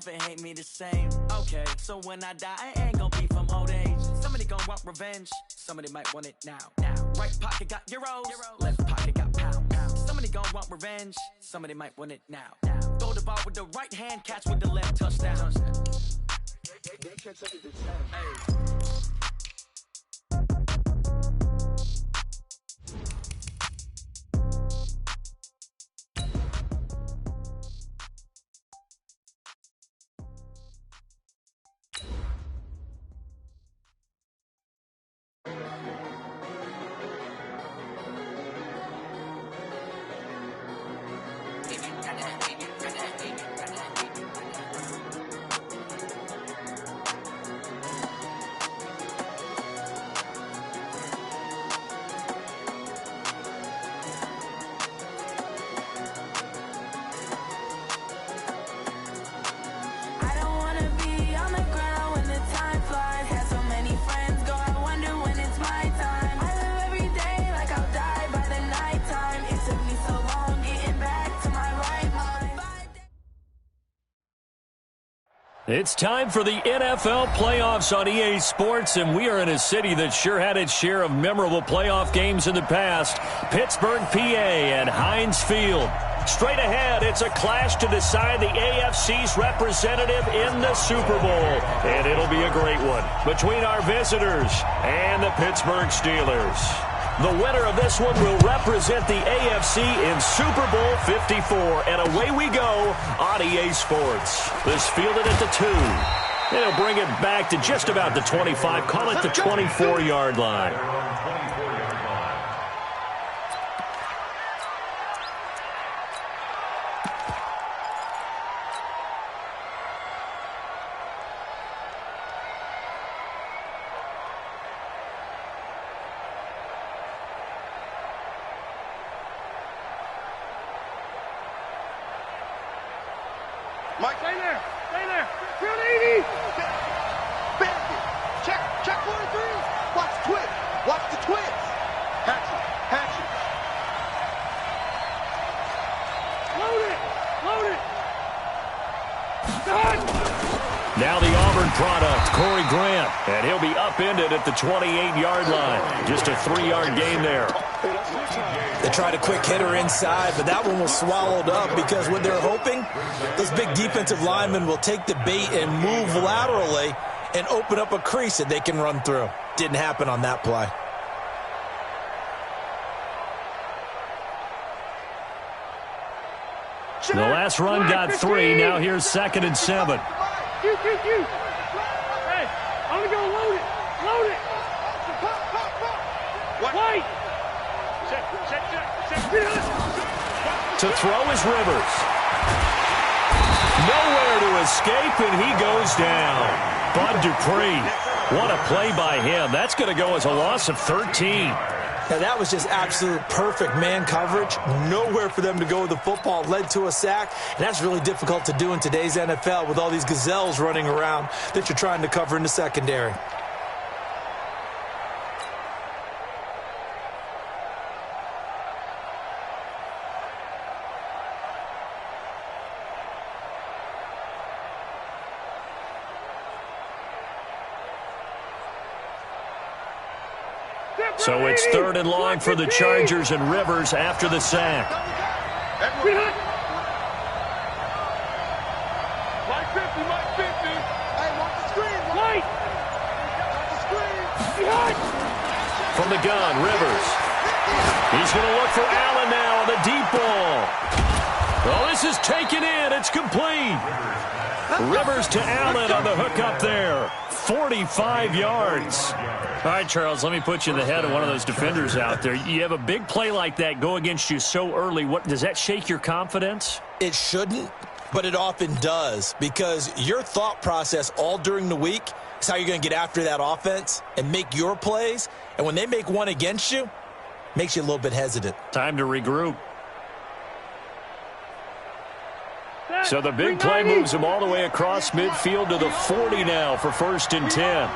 love and hate me the same. Okay, so when I die, I ain't gonna be from old age. Somebody gonna want revenge, somebody might want it now. Right pocket got euros, left pocket got pounds. Somebody gonna want revenge, somebody might want it now. Throw the ball with the right hand, catch with the left, touchdown. It's time for the NFL playoffs on EA Sports, and we are in a city that sure had its share of memorable playoff games in the past. Pittsburgh, PA at Heinz Field. Straight ahead, it's a clash to decide the AFC's representative in the Super Bowl. And it'll be a great one between our visitors and the Pittsburgh Steelers. The winner of this one will represent the AFC in Super Bowl 54. And away we go on EA Sports. This fielded at the 2. And he'll bring it back to just about the 25. Call it the 24-yard line. Mike, stay there. Stay there. 380. Bandit. Check 43. Watch the twist. Watch the twist. Hatchet. Hatchet. Load it. Load it. Done. Now the Auburn product, Corey Grant. And he'll be upended at the 28-yard line. Just a 3-yard gain there. They tried a quick hitter inside, but that one was swallowed up because what they're hoping, those big defensive linemen will take the bait and move laterally and open up a crease that they can run through. Didn't happen on that play. The last run got 3. Now here's 2nd and 7. Hey, I'm going to go load it. Load it. White. To throw is Rivers. Nowhere to escape, and he goes down. Bud Dupree. What a play by him. That's going to go as a loss of 13. Now, that was just absolute perfect man coverage. Nowhere for them to go with the football. Led to a sack, and that's really difficult to do in today's NFL with all these gazelles running around that you're trying to cover in the secondary. So it's 3rd and long for the Chargers, and Rivers after the sack. Mike 50, Mike 50. Hey, watch the screen. Mike. Watch the screen. Behind. From the gun, Rivers. He's going to look for Allen now on the deep ball. Oh, this is taken in. It's complete. Rivers to Allen on the hook up there. 45 yards. All right, Charles, let me put you in the head of one of those defenders out there. You have a big play like that go against you so early. What does that shake your confidence? It shouldn't, but it often does, because your thought process all during the week is how you're going to get after that offense and make your plays. And when they make one against you, it makes you a little bit hesitant. Time to regroup. So the big play moves him all the way across midfield to the 40 now for 1st and 10.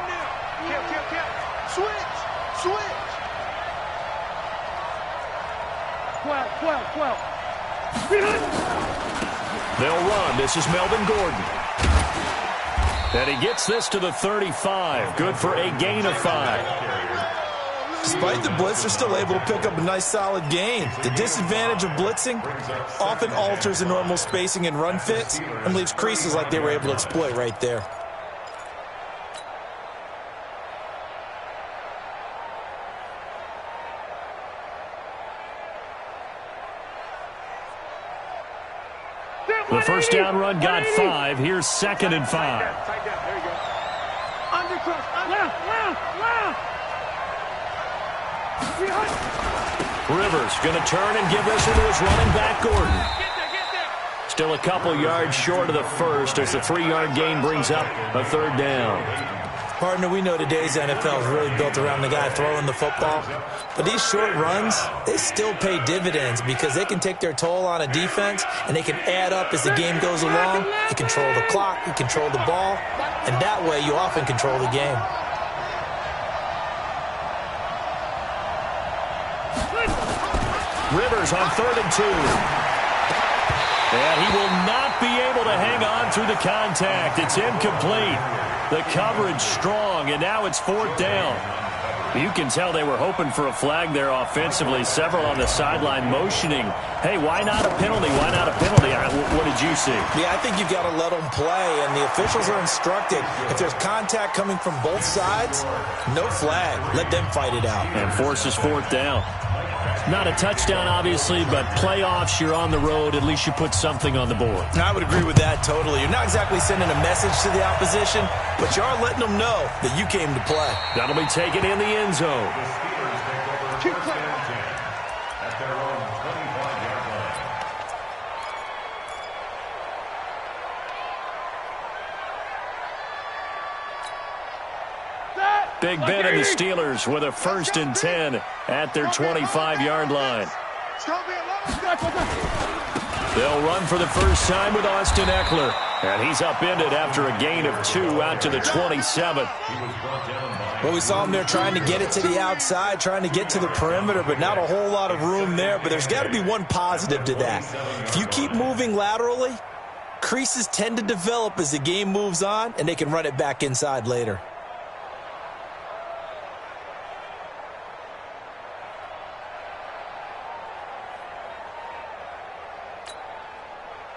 Switch. 12. They'll run. This is Melvin Gordon. And he gets this to the 35. Good for a gain of 5. Despite the blitz, they're still able to pick up a nice solid gain. The disadvantage of blitzing often alters the normal spacing and run fits and leaves creases like they were able to exploit right there. The first down run got 5. Here's 2nd and 5. Tight down. There you go. Undercross. Rivers going to turn and give this one to his running back, Gordon. Get there. Still a couple yards short of the first as the 3-yard gain brings up a 3rd down. Partner, we know today's NFL is really built around the guy throwing the football. But these short runs, they still pay dividends because they can take their toll on a defense and they can add up as the game goes along. You control the clock, you control the ball, and that way you often control the game. Rivers on 3rd and 2. And he will not be able to hang on through the contact. It's incomplete. The coverage strong, and now it's 4th down. You can tell they were hoping for a flag there offensively. Several on the sideline motioning, hey, why not a penalty? Why not a penalty? What did you see? Yeah, I think you've got to let them play, and the officials are instructed. If there's contact coming from both sides, no flag. Let them fight it out. And forces 4th down. Not a touchdown, obviously, but playoffs, you're on the road. At least you put something on the board. I would agree with that totally. You're not exactly sending a message to the opposition, but you are letting them know that you came to play. That'll be taken in the end zone. Keep playing. Big Ben and the Steelers with a 1st and 10 at their 25-yard line. They'll run for the first time with Austin Eckler. And he's upended after a gain of 2 out to the 27. Well, we saw him there trying to get it to the outside, trying to get to the perimeter, but not a whole lot of room there. But there's got to be one positive to that. If you keep moving laterally, creases tend to develop as the game moves on, and they can run it back inside later.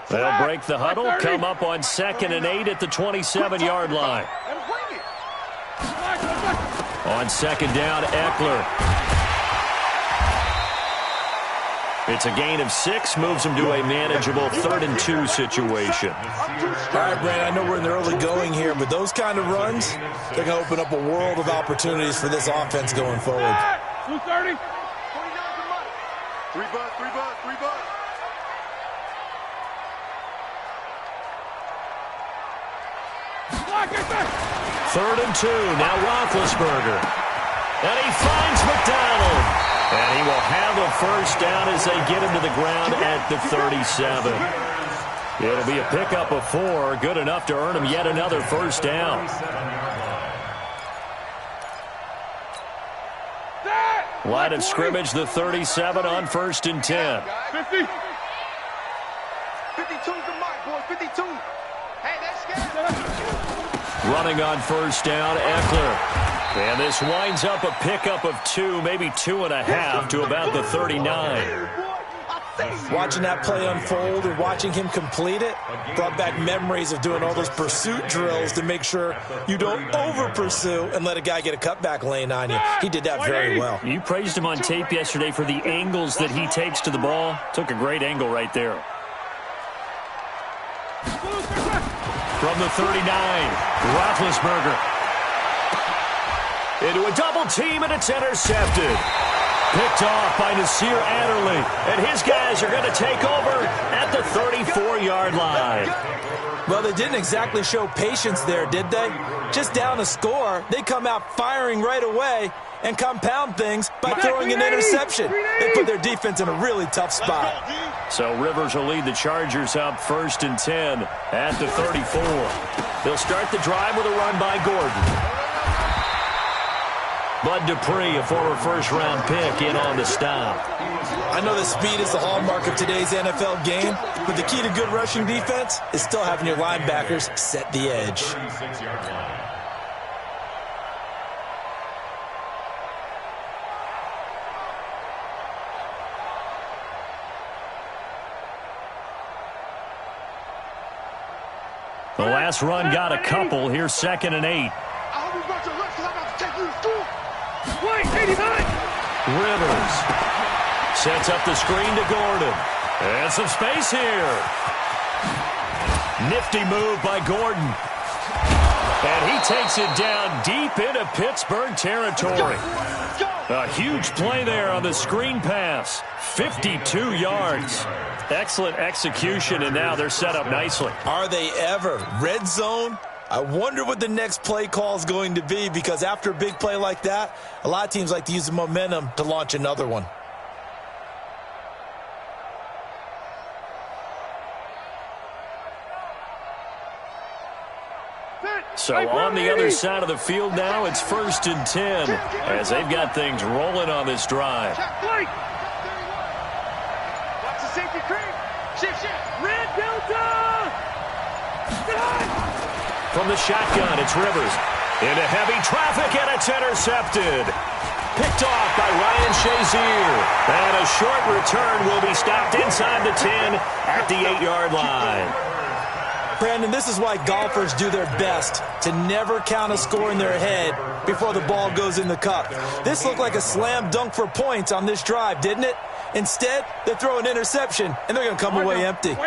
They'll break the huddle, come up on 2nd and 8 at the 27-yard line. On 2nd down, Eckler. It's a gain of 6, moves him to a manageable 3rd and 2 situation. All right, Brandon, I know we're in the early going here, but those kind of runs, they're going to open up a world of opportunities for this offense going forward. 230. 3 bucks. 3rd and 2, now Roethlisberger. And he finds McDonald. And he will have a first down as they get him to the ground at the 37. It'll be a pickup of 4, good enough to earn him yet another first down. Line of scrimmage, the 37 on 1st and 10. 50. 52's the mark, boys. 52. Hey, that's good. Running on 1st down, Eckler. And this winds up a pickup of 2, maybe 2.5 to about the 39. Watching that play unfold and watching him complete it brought back memories of doing all those pursuit drills to make sure you don't over-pursue and let a guy get a cutback lane on you. He did that very well. You praised him on tape yesterday for the angles that he takes to the ball. Took a great angle right there. From the 39, Roethlisberger. Into a double team, and it's intercepted. Picked off by Nasir Adderley. And his guys are going to take over at the 34-yard line. Well, they didn't exactly show patience there, did they? Just down a score, they come out firing right away and compound things by throwing an interception. They put their defense in a really tough spot. So Rivers will lead the Chargers up 1st and 10 at the 34. They'll start the drive with a run by Gordon. Bud Dupree, a former first-round pick, in on the stop. I know that speed is the hallmark of today's NFL game, but the key to good rushing defense is still having your linebackers set the edge. The last run got a couple. Here's 2nd and 8. I hope you brought your lunch because I'm about to take you to school. Wait, 89! Rivers sets up the screen to Gordon. And some space here. Nifty move by Gordon. And he takes it down deep into Pittsburgh territory. A huge play there on the screen pass. 52 yards. Excellent execution, and now they're set up nicely. Are they ever? Red zone? I wonder what the next play call is going to be, because after a big play like that, a lot of teams like to use the momentum to launch another one. So on the other side of the field now, it's 1st and 10 as they've got things rolling on this drive. Watch the safety creep. Shift. Red Delta! From the shotgun, it's Rivers. Into heavy traffic, and it's intercepted. Picked off by Ryan Shazier. And a short return will be stopped inside the 10 at the 8-yard line. Brandon, this is why golfers do their best to never count a score in their head before the ball goes in the cup. This looked like a slam dunk for points on this drive, didn't it? Instead, they throw an interception, and they're going to come away empty.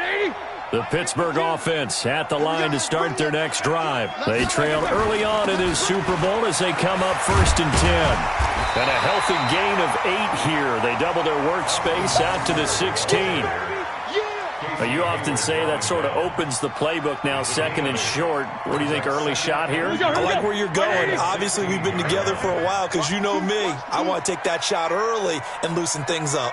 The Pittsburgh offense at the line to start their next drive. They trailed early on in this Super Bowl as they come up 1st and 10. And a healthy gain of 8 here. They double their workspace out to the 16. You often say that sort of opens the playbook now, 2nd and short. What do you think, early shot here? I like where you're going. Obviously, we've been together for a while because you know me. I want to take that shot early and loosen things up.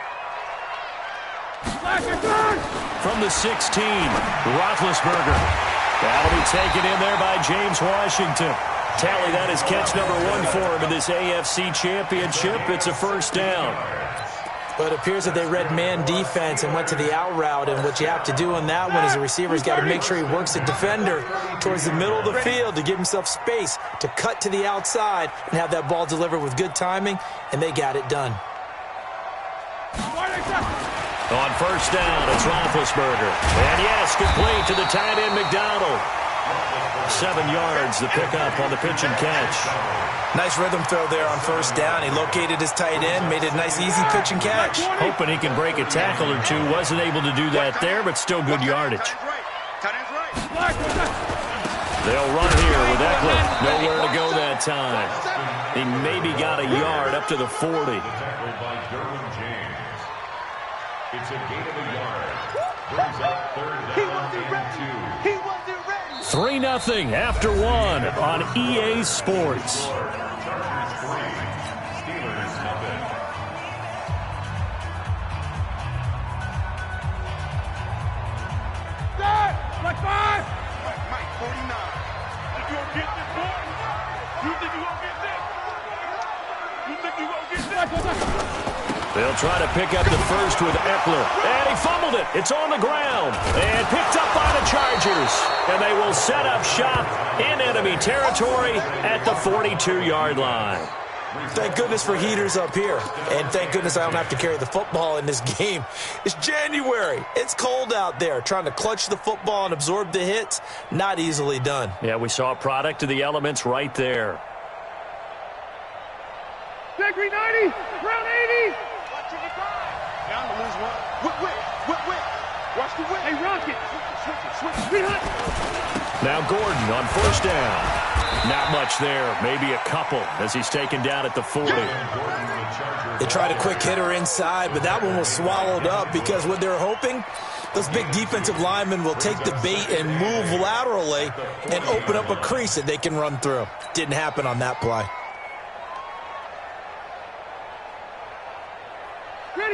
From the 16, Roethlisberger. That'll be taken in there by James Washington. Tally, that is catch number 1 for him in this AFC Championship. It's a 1st down. But it appears that they read man defense and went to the out route, and what you have to do in that one is the receiver's got to make sure he works the defender towards the middle of the field to give himself space to cut to the outside and have that ball delivered with good timing, and they got it done. On 1st down, it's Roethlisberger. And yes, complete to the tight end McDonald. 7 yards, the pickup on the pitch and catch. Nice rhythm throw there on 1st down. He located his tight end, made it a nice, easy pitch and catch. Hoping he can break a tackle or two. Wasn't able to do that there, but still good yardage. They'll run here with Eckler. Nowhere to go that time. He maybe got a yard up to the 40. It's a gain of a yard. Brings up 3rd down and 2. 3-0 after 1 on EA Sports. Steelers nothing. Like 5. Mike, 49. If you don't get this one, you think you won't get this? You think you won't get this? They'll try to pick up the first with Eckler. And he fumbled it. It's on the ground. And picked up by the Chargers. And they will set up shop in enemy territory at the 42-yard line. Thank goodness for heaters up here. And thank goodness I don't have to carry the football in this game. It's January. It's cold out there. Trying to clutch the football and absorb the hits, not easily done. Yeah, we saw a product of the elements right there. Gregory 90, round 80. Down to lose one. Whip. Watch the whip. Hey, Rocket. Switch. Now Gordon on 1st down. Not much there. Maybe a couple as he's taken down at the 40. They tried a quick hitter inside, but that one was swallowed up because what they're hoping, those big defensive linemen will take the bait and move laterally and open up a crease that they can run through. Didn't happen on that play.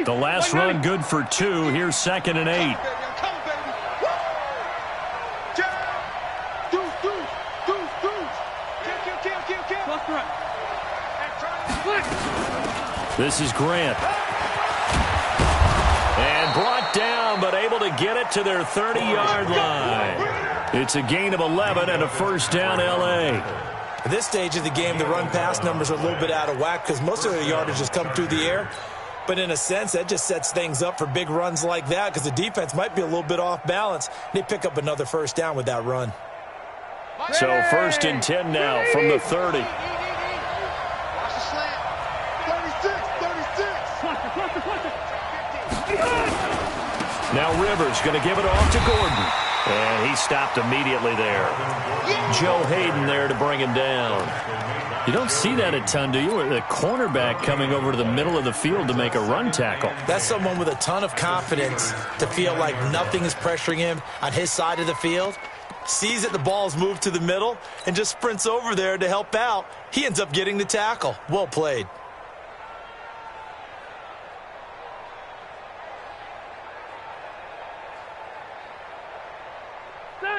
The last run good for 2. Here's 2nd and 8. This is Grant. And brought down, but able to get it to their 30-yard line. It's a gain of 11 and a first down, L.A. At this stage of the game, the run-pass numbers are a little bit out of whack because most of the yardage has come through the air. But in a sense, that just sets things up for big runs like that because the defense might be a little bit off balance. They pick up another first down with that run. So 1st and 10 now from the 30. Watch the slant. 36. Now Rivers going to give it off to Gordon. And he stopped immediately there. Joe Hayden there to bring him down. You don't see that a ton, do you? The cornerback coming over to the middle of the field to make a run tackle. That's someone with a ton of confidence to feel like nothing is pressuring him on his side of the field. Sees that the ball's moved to the middle and just sprints over there to help out. He ends up getting the tackle. Well played.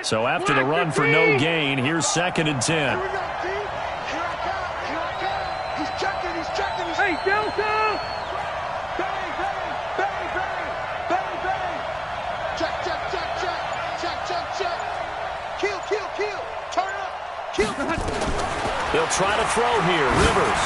So after the run for no gain, here's 2nd and 10. He's checking. Hey, Delta! Bang, bang, bang, bang, bang, bang. Check. Kill. Turn up. Kill. They'll try to throw here. Rivers.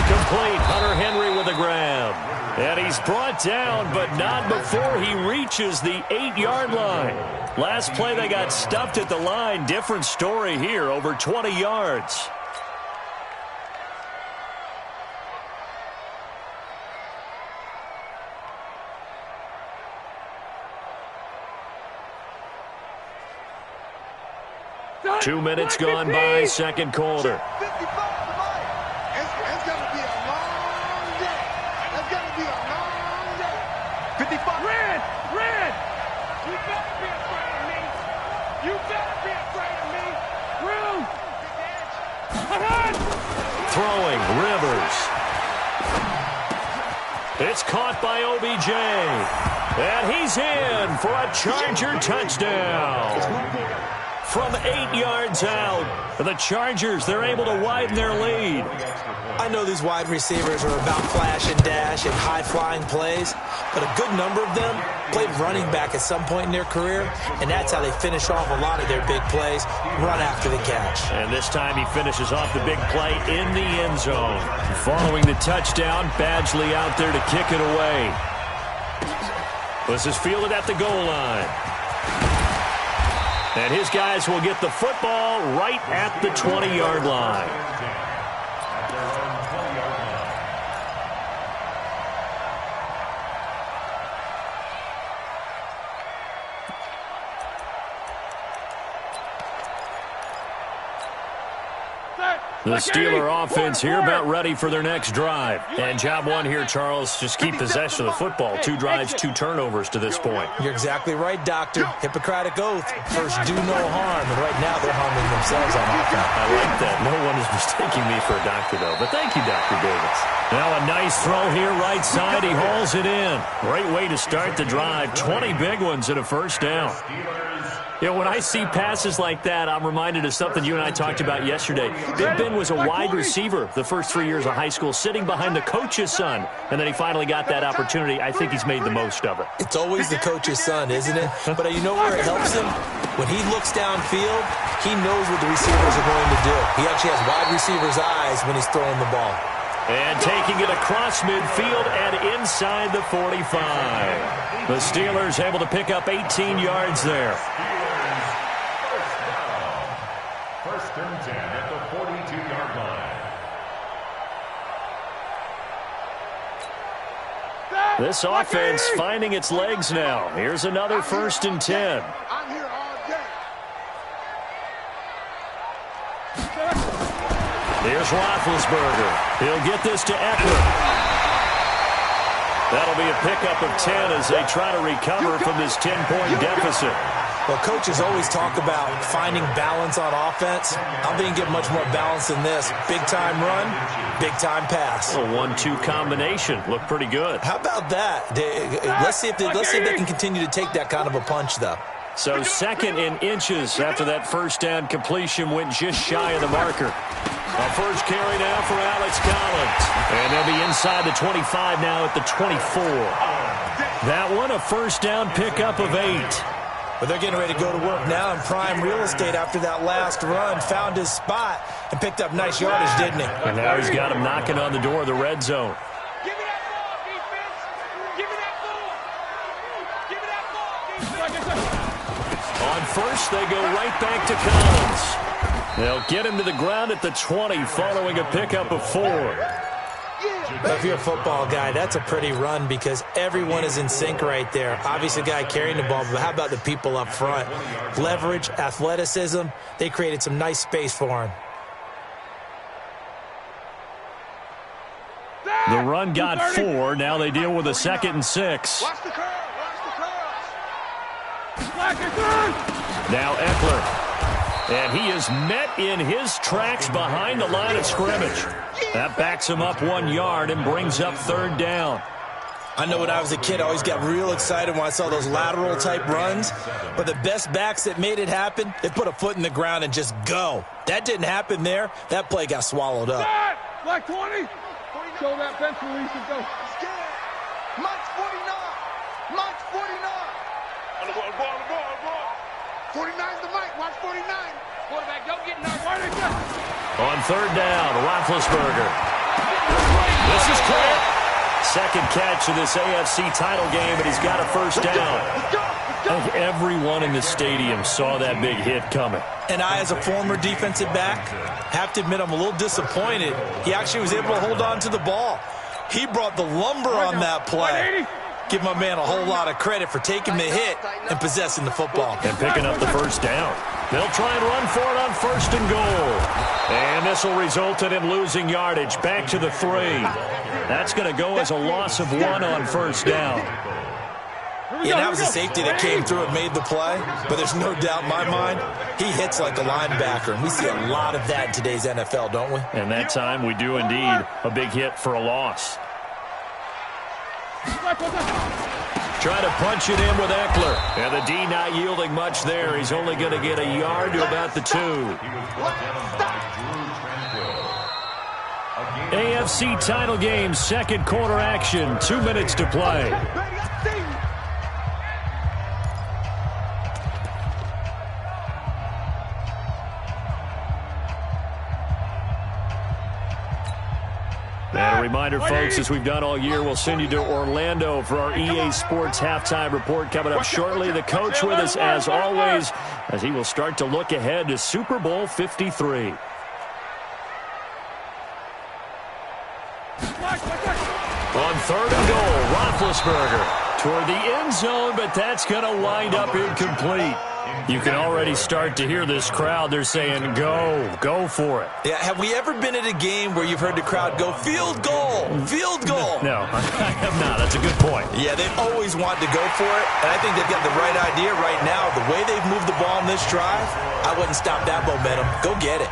Complete. Hunter Henry with a grab. And he's brought down, but not before he reaches the 8-yard line. Last play, they got stuffed at the line. Different story here, over 20 yards. Two minutes gone by, second quarter. 55 tonight. It's going to be a long day. It's going to be a long day. 55. Red. You better be afraid of me. Room. Throwing, Rivers. It's caught by OBJ. And he's in for a Charger touchdown. From 8 yards out, the Chargers, they're able to widen their lead. I know these wide receivers are about flash and dash and high-flying plays, but a good number of them played running back at some point in their career, and that's how they finish off a lot of their big plays, run after the catch. And this time he finishes off the big play in the end zone. Following the touchdown, Badgley out there to kick it away. This is fielded at the goal line. And his guys will get the football right at the 20-yard line. The Steeler offense here about ready for their next drive. And job one here, Charles, just keep possession of the football. 2 drives, 2 turnovers to this point. You're exactly right, Doctor. Hippocratic oath. First, do no harm. And right now, they're harming themselves on offense. I like that. No one is mistaking me for a doctor, though. But thank you, Dr. Davis. Now a nice throw here, right side. He hauls it in. Great way to start the drive. 20 big ones and a first down. You know, when I see passes like that, I'm reminded of something you and I talked about yesterday. Big Ben was a wide receiver the first 3 years of high school, sitting behind the coach's son, and then he finally got that opportunity. I think he's made the most of it. It's always the coach's son, isn't it? But you know where it helps him? When he looks downfield, he knows what the receivers are going to do. He actually has wide receivers' eyes when he's throwing the ball. And taking it across midfield and inside the 45. The Steelers able to pick up 18 yards there. First and 10 at the 42-yard line. This offense finding its legs now. Here's another 1st and 10. I'm here all day. Here's Roethlisberger. He'll get this to Eckler. That'll be a pickup of 10 as they try to recover from this 10-point deficit. Well, coaches always talk about finding balance on offense. I don't think you get much more balance than this. Big-time run, big-time pass. A 1-2 combination. Looked pretty good. How about that? Let's see if they can continue to take that kind of a punch, though. So 2nd in inches after that first down completion went just shy of the marker. A first carry now for Alex Collins. And they'll be inside the 25 now at the 24. That one, a first down pickup of 8. But they're getting ready to go to work now in prime real estate after that last run. Found his spot and picked up nice yardage, didn't he? And now he's got him knocking on the door of the red zone. Give me that ball, defense. Give me that ball. Give me that ball, defense. On first, they go right back to Collins. They'll get him to the ground at the 20 following a pickup of 4. If you're a football guy, that's a pretty run because everyone is in sync right there. Obviously, the guy carrying the ball, but how about the people up front? Leverage, athleticism, they created some nice space for him. The run got 4. Now they deal with a 2nd and 6. Watch the curve. Watch the curve. Now Eckler. And he is met in his tracks behind the line of scrimmage. That backs him up 1 yard and brings up 3rd down. I know when I was a kid, I always got real excited when I saw those lateral-type runs. But the best backs that made it happen, they put a foot in the ground and just go. That didn't happen there. That play got swallowed up. Black 20. Show that bench release and go. Mike's 49. Mike's 49. On the ball. 49's the Mike. Watch 49. Quarterback, don't get knocked. On 3rd down, Roethlisberger. This is clear. 2nd catch of this AFC title game, and he's got a first down. I think everyone in the stadium saw that big hit coming. And I, as a former defensive back, have to admit I'm a little disappointed. He actually was able to hold on to the ball. He brought the lumber on that play. Give my man a whole lot of credit for taking the hit and possessing the football. And picking up the first down. They'll try and run for it on 1st and goal. And this will result in him losing yardage back to the 3. That's going to go as a loss of 1 on 1st down. Yeah, that was a safety that came through and made the play. But there's no doubt in my mind, he hits like a linebacker. And we see a lot of that in today's NFL, don't we? And that time we do indeed. A big hit for a loss. Try to punch it in with Eckler. And the D not yielding much there. He's only going to get a yard to about the 2. AFC title game, 2nd quarter action. 2 minutes to play. And a reminder, folks, as we've done all year, we'll send you to Orlando for our EA Sports halftime report coming up shortly. The coach with us, as always, as he will start to look ahead to Super Bowl 53. On 3rd and goal, Roethlisberger toward the end zone, but that's going to wind up incomplete. You can already start to hear this crowd. They're saying, go for it. Yeah, have we ever been at a game where you've heard the crowd go, field goal, field goal? No, I have not. That's a good point. Yeah, they always want to go for it, and I think they've got the right idea right now. The way they've moved the ball in this drive, I wouldn't stop that momentum. Go get it.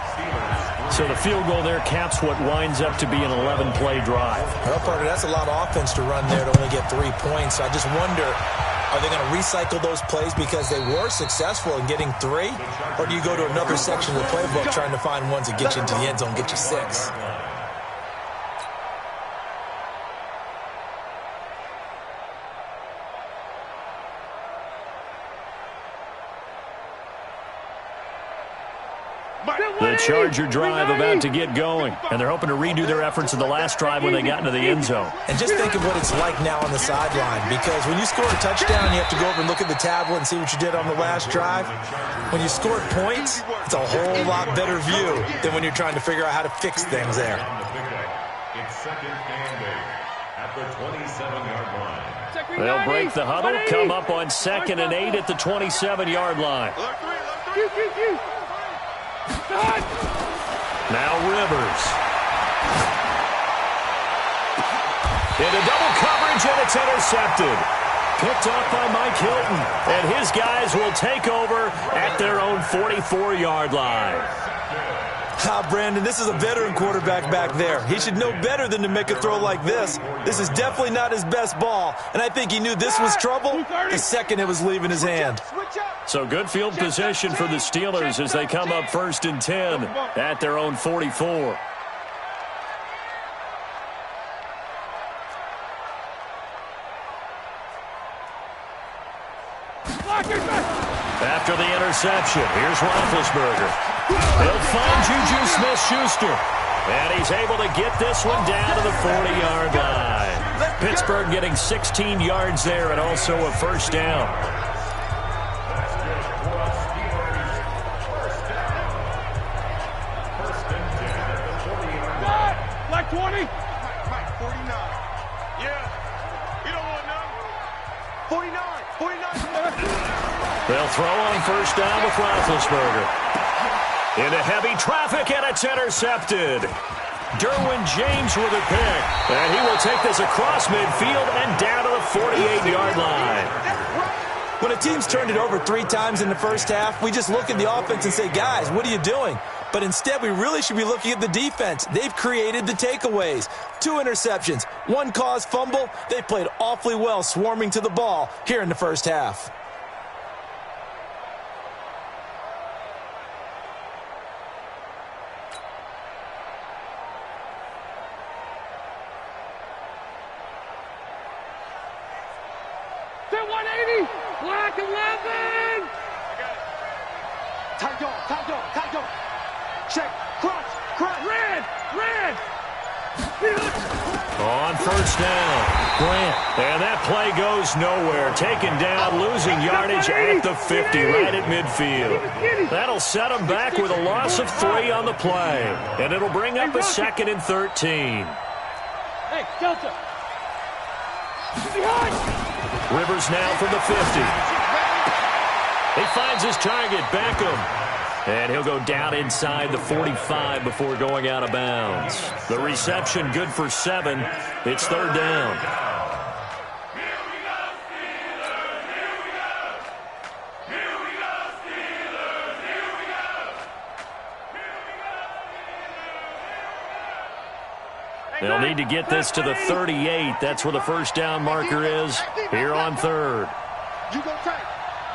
So the field goal there caps what winds up to be an 11-play drive. Well, Parker, that's a lot of offense to run there to only get 3 points. I just wonder, are they going to recycle those plays because they were successful in getting 3? Or do you go to another section of the playbook trying to find ones that get you into the end zone, get you 6? The Charger drive about to get going, and they're hoping to redo their efforts in the last drive when they got into the end zone. And just think of what it's like now on the sideline, because when you score a touchdown, you have to go over and look at the tablet and see what you did on the last drive. When you scored points, it's a whole lot better view than when you're trying to figure out how to fix things there. It's 2nd and 8 at the 27-yard line. They'll break the huddle, come up on 2nd and 8 at the 27-yard line. Now Rivers. Into double coverage, and it's intercepted. Picked up by Mike Hilton. And his guys will take over at their own 44-yard line. Brandon, this is a veteran quarterback back there. He should know better than to make a throw like this. This is definitely not his best ball, and I think he knew this was trouble the second it was leaving his hand. So good field position for the Steelers as they come up 1st and 10 at their own 44. After the interception, here's Roethlisberger. He'll find Juju Smith-Schuster. And he's able to get this one down to the 40-yard line. Pittsburgh getting 16 yards there and also a first down. Like 20. Mike, 49. Yeah. You don't want none. 49. 49. They'll throw on first down with Roethlisberger. Into heavy traffic, and it's intercepted. Derwin James with a pick. And he will take this across midfield and down to the 48-yard line. When a team's turned it over 3 times in the first half, we just look at the offense and say, guys, what are you doing? But instead, we really should be looking at the defense. They've created the takeaways. 2 interceptions, 1 caused fumble. They played awfully well swarming to the ball here in the first half. Black 11! I got it. Tight dog. Check, crunch. Red. On first down, Grant. And that play goes nowhere. Taken down, losing yardage at the 50, right at midfield. That'll set him back with a loss of 3 on the play. And it'll bring up a 2nd and 13. Hey, Delta. Rivers now from the 50. He finds his target, Beckham. And he'll go down inside the 45 before going out of bounds. The reception good for 7. It's 3rd down. They'll need to get this to the 38. That's where the first down marker is here on 3rd. You go tight.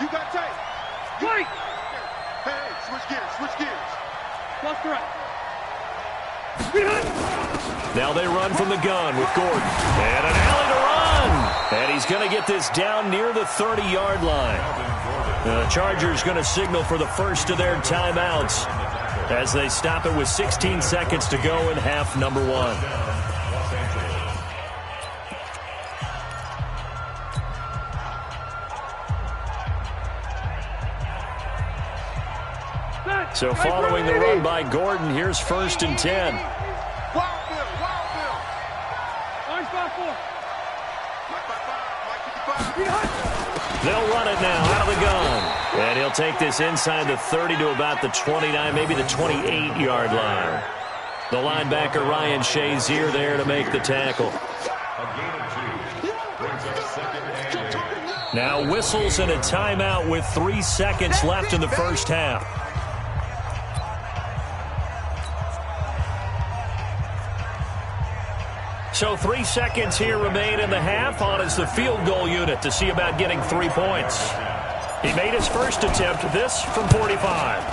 You got tight. Wait. Hey, switch gears. Left to right. Now they run from the gun with Gordon. And an alley to run. And he's going to get this down near the 30-yard line. The Chargers going to signal for the first of their timeouts as they stop it with 16 seconds to go in half number 1. So following the run by Gordon, here's 1st and 10. Wild Bill. Orange 5-4. They'll run it now out of the gun. And he'll take this inside the 30 to about the 29, maybe the 28-yard line. The linebacker, Ryan Shazier, there to make the tackle. Now whistles and a timeout with 3 seconds left in the first half. So 3 seconds here remain in the half on as the field goal unit to see about getting 3 points. He made his first attempt, this from 45.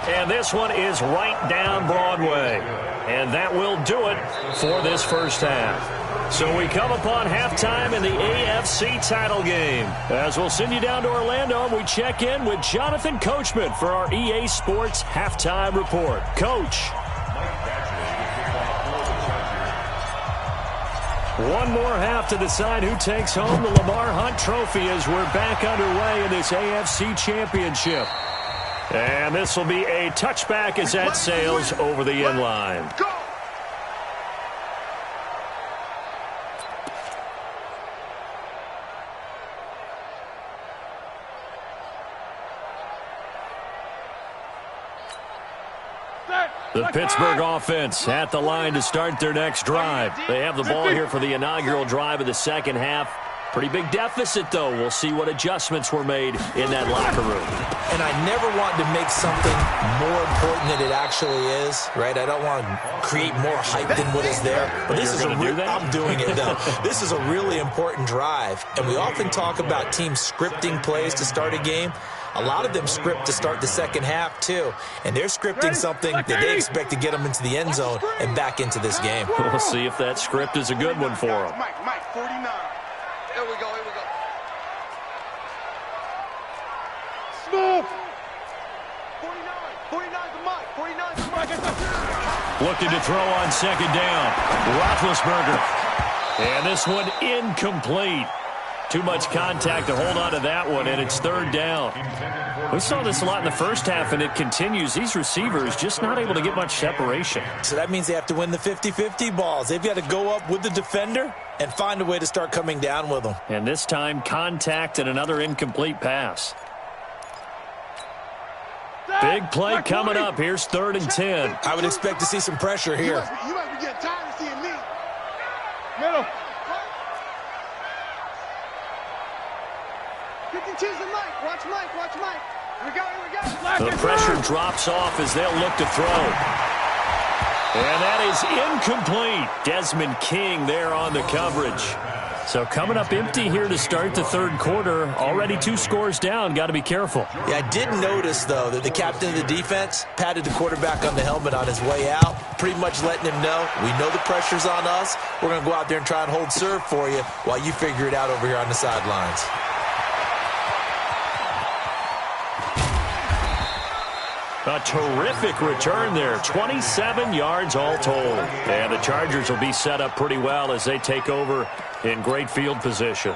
And this one is right down Broadway. And that will do it for this first half. So we come upon halftime in the AFC title game. As we'll send you down to Orlando, we check in with Jonathan Coachman for our EA Sports halftime report. Coach. One more half to decide who takes home the Lamar Hunt Trophy as we're back underway in this AFC Championship. And this will be a touchback as that sails over the end line. The Pittsburgh offense at the line to start their next drive. They have the ball here for the inaugural drive of the second half. Pretty big deficit, though. We'll see what adjustments were made in that locker room. And I never want to make something more important than it actually is, right? I don't want to create more hype than what is there. But this is I'm doing it, though. This is a really important drive. And we often talk about teams scripting plays to start a game. A lot of them script to start the second half, too. And they're scripting something that they expect to get them into the end zone and back into this game. We'll see if that script is a good one for them. Mike, 49. Here we go. Smooth. 49 to Mike. 49 to Mike. Looking to throw on second down. Roethlisberger. And this one incomplete. Too much contact to hold on to that one, and it's third down. We saw this a lot in the first half, and it continues. These receivers just not able to get much separation. So that means they have to win the 50-50 balls. They've got to go up with the defender and find a way to start coming down with them. And this time, contact and another incomplete pass. Big play coming up. Here's 3rd and 10. I would expect to see some pressure here. You must be getting tired of seeing me. Middle. 52's the Mike. Watch Mike. Here we go. The pressure drops off as they'll look to throw. And that is incomplete. Desmond King there on the coverage. So coming up empty here to start the third quarter. Already 2 scores down. Got to be careful. Yeah, I did notice, though, that the captain of the defense patted the quarterback on the helmet on his way out, pretty much letting him know, we know the pressure's on us. We're going to go out there and try and hold serve for you while you figure it out over here on the sidelines. A terrific return there. 27 yards all told. And the Chargers will be set up pretty well as they take over in great field position.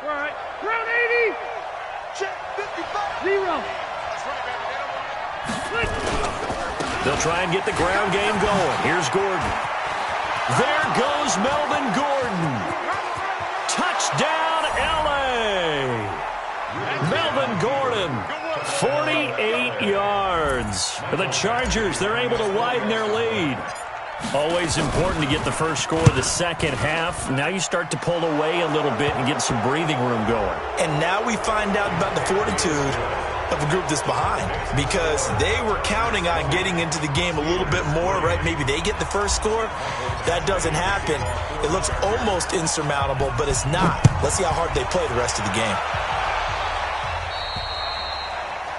All right. Ground 80. Check 55. 0. They'll try and get the ground game going. Here's Gordon. There goes Melvin Gordon. Touchdown, LA. Melvin Gordon, 48 yards. For the Chargers, they're able to widen their lead. Always important to get the first score of the second half. Now you start to pull away a little bit and get some breathing room going. And now we find out about the fortitude of a group that's behind, because they were counting on getting into the game a little bit more, right? Maybe they get the first score. That doesn't happen. It looks almost insurmountable, but it's not. Let's see how hard they play the rest of the game.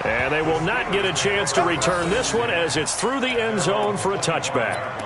And they will not get a chance to return this one as it's through the end zone for a touchback.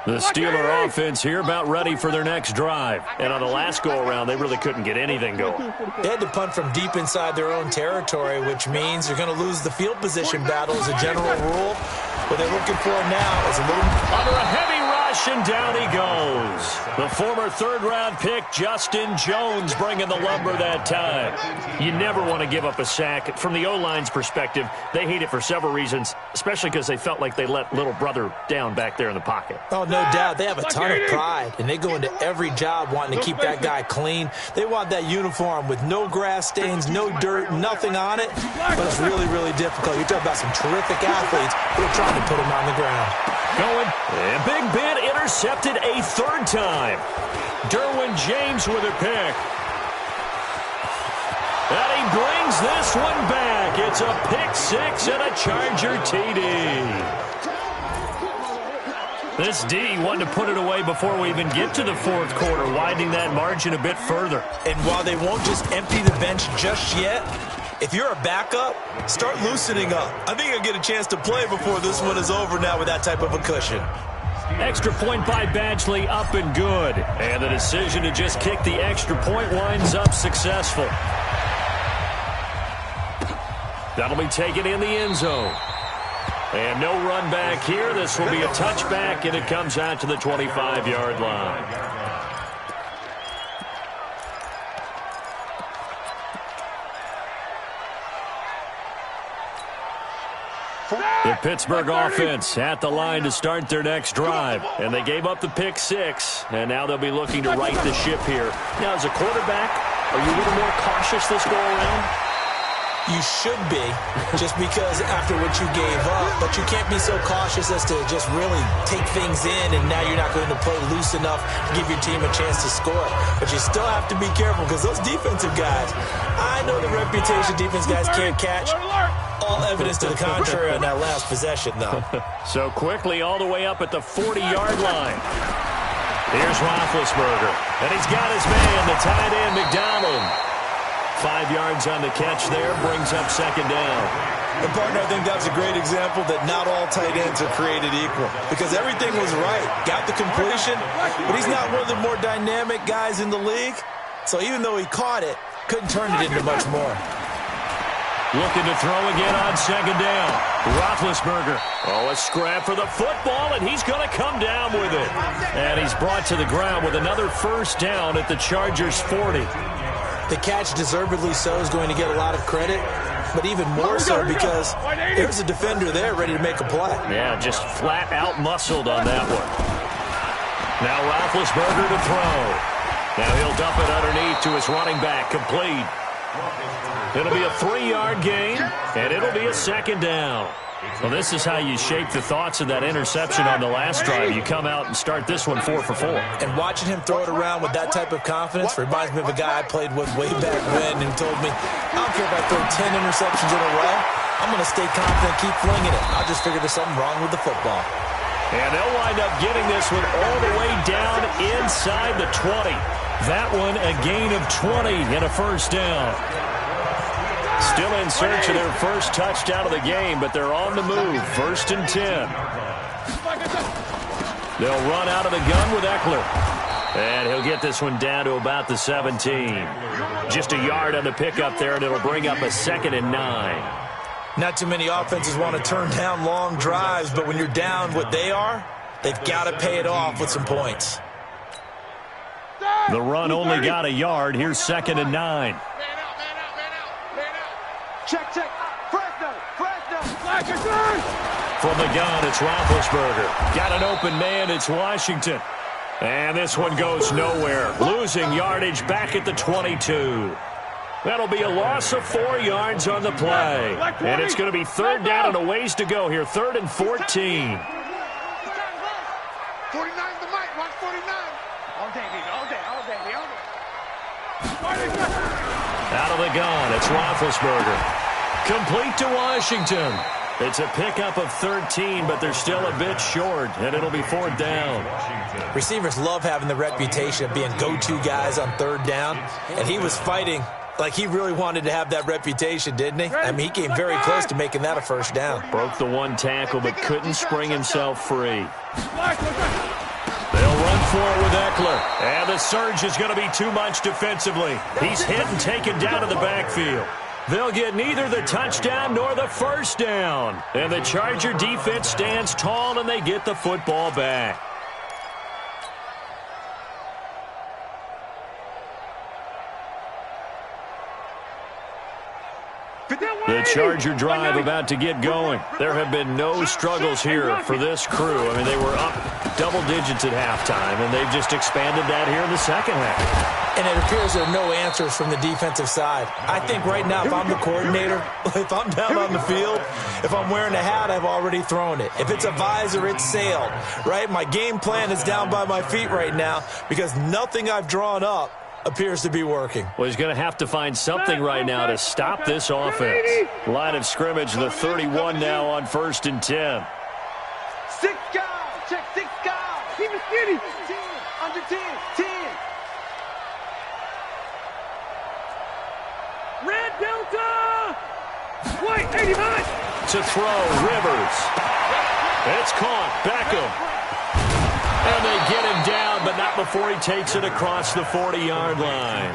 The Steeler offense here about ready for their next drive. And on the last go-around, they really couldn't get anything going. They had to punt from deep inside their own territory, which means you're going to lose the field position battle as a general rule. What they're looking for now is a little... Under a heavy rush, and down he goes. The former third-round pick, Justin Jones, bringing the lumber that time. You never want to give up a sack. From the O-line's perspective, they hate it for several reasons, especially because they felt like they let little brother down back there in the pocket. Oh, no doubt. They have a ton of pride, and they go into every job wanting to keep that guy clean. They want that uniform with no grass stains, no dirt, nothing on it, but it's really, really difficult. You're talking about some terrific athletes who are trying to put him on the ground. Going, and Big Ben intercepted a third time. Derwin James with a pick. And he brings this one back. It's a pick six and a Charger TD. This D wanted to put it away before we even get to the fourth quarter, widening that margin a bit further. And while they won't just empty the bench just yet, if you're a backup, start loosening up. I think you'll get a chance to play before this one is over now with that type of a cushion. Extra point by Badgley, up and good. And the decision to just kick the extra point winds up successful. That'll be taken in the end zone. And no run back here. This will be a touchback, and it comes out to the 25-yard line. The Pittsburgh offense at the line to start their next drive. And they gave up the pick 6, and now they'll be looking to right the ship here. Now, as a quarterback, are you a little more cautious this go-around? You should be, just because after what you gave up, but you can't be so cautious as to just really take things in, and now you're not going to play loose enough to give your team a chance to score. But you still have to be careful, because those defensive guys, I know the reputation defense guys can't catch. All evidence to the contrary on that last possession, though. So quickly all the way up at the 40-yard line. Here's Roethlisberger, and he's got his man, the tight end, McDonald. 5 yards on the catch there, brings up second down. And, partner, I think that's a great example that not all tight ends are created equal, because everything was right. Got the completion, but he's not one of the more dynamic guys in the league. So even though he caught it, couldn't turn it into much more. Looking to throw again on second down. Roethlisberger. Oh, a scrap for the football, and he's going to come down with it. And he's brought to the ground with another first down at the Chargers' 40. The catch, deservedly so, is going to get a lot of credit, but even more so because there's a defender there ready to make a play. Yeah, just flat out muscled on that one. Now Roethlisberger to throw. Now he'll dump it underneath to his running back, complete. It'll be a 3-yard gain, and it'll be a second down. Well, this is how you shape the thoughts of that interception on the last drive. You come out and start this one 4 for 4. And watching him throw it around with that type of confidence reminds me of a guy I played with way back when and told me, I don't care if I throw 10 interceptions in a row, I'm going to stay confident, keep flinging it. I'll just figure there's something wrong with the football. And they'll wind up getting this one all the way down inside the 20. That one a gain of 20 and a first down. Still in search of their first touchdown of the game, but they're on the move. 1st and 10. They'll run out of the gun with Eckler. And he'll get this one down to about the 17. Just a yard on the pickup there, and it'll bring up a 2nd and 9. Not too many offenses want to turn down long drives, but when you're down what they are, they've got to pay it off with some points. The run only got a yard. Here's 2nd and 9. Check. Fresno. From the gun, it's Roethlisberger. Got an open man, it's Washington. And this one goes nowhere. Losing yardage back at the 22. That'll be a loss of 4 yards on the play. And it's going to be 3rd down and a ways to go here. 3rd and 14. 49's the mic. Watch 49. All day, baby. Out of the gun, it's Roethlisberger. Complete to Washington. It's a pickup of 13, but they're still a bit short, and it'll be 4th down. Receivers love having the reputation of being go-to guys on 3rd down, and he was fighting like he really wanted to have that reputation, didn't he? I mean, he came very close to making that a first down. Broke the one tackle, but couldn't spring himself free. They'll run for it with Eckler. And the surge is going to be too much defensively. He's hit and taken down to the backfield. They'll get neither the touchdown nor the first down. And the Charger defense stands tall, and they get the football back. The Charger drive about to get going. There have been no struggles here for this crew. I mean, they were up double digits at halftime, and they've just expanded that here in the second half. And it appears there are no answers from the defensive side. I think right now, if I'm the coordinator, if I'm down on the field, if I'm wearing a hat, I've already thrown it. If it's a visor, it's sailed, right? My game plan is down by my feet right now because nothing I've drawn up appears to be working. Well, he's going to have to find something right now to stop this offense. Line of scrimmage, the 31 now on 1st and 10. 6 guys. Check 6 guys. Keep it skinny. 10. Under 10. 10. Red Delta. White 89. To throw, Rivers. It's caught. Beckham. And they get him down, but not before he takes it across the 40-yard line.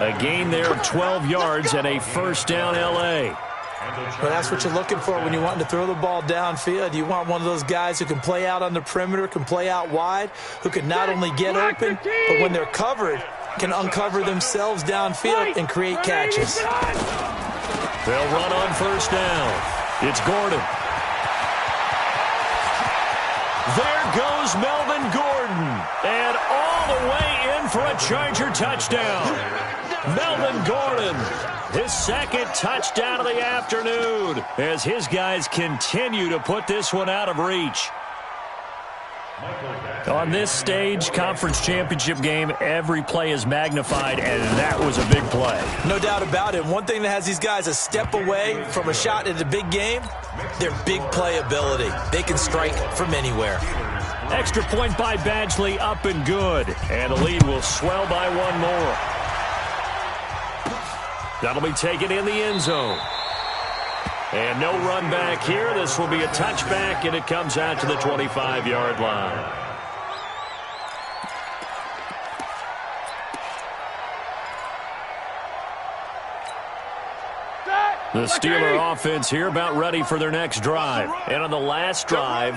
A gain there of 12 yards and a first down L.A. Well, that's what you're looking for when you want to throw the ball downfield. You want one of those guys who can play out on the perimeter, can play out wide, who can not only get open, but when they're covered, can uncover themselves downfield and create catches. They'll run on first down. It's Gordon. goes Melvin Gordon. And all the way in for a Charger touchdown. Melvin Gordon, his second touchdown of the afternoon, as his guys continue to put this one out of reach. On this stage, conference championship game, every play is magnified, and that was a big play. No doubt about it. One thing that has these guys a step away from a shot at a big game, their big play ability. They can strike from anywhere. Extra point by Badgley, up and good. And the lead will swell by one more. That'll be taken in the end zone. And no run back here. This will be a touchback, and it comes out to the 25-yard line. The Steeler offense here about ready for their next drive. And on the last drive,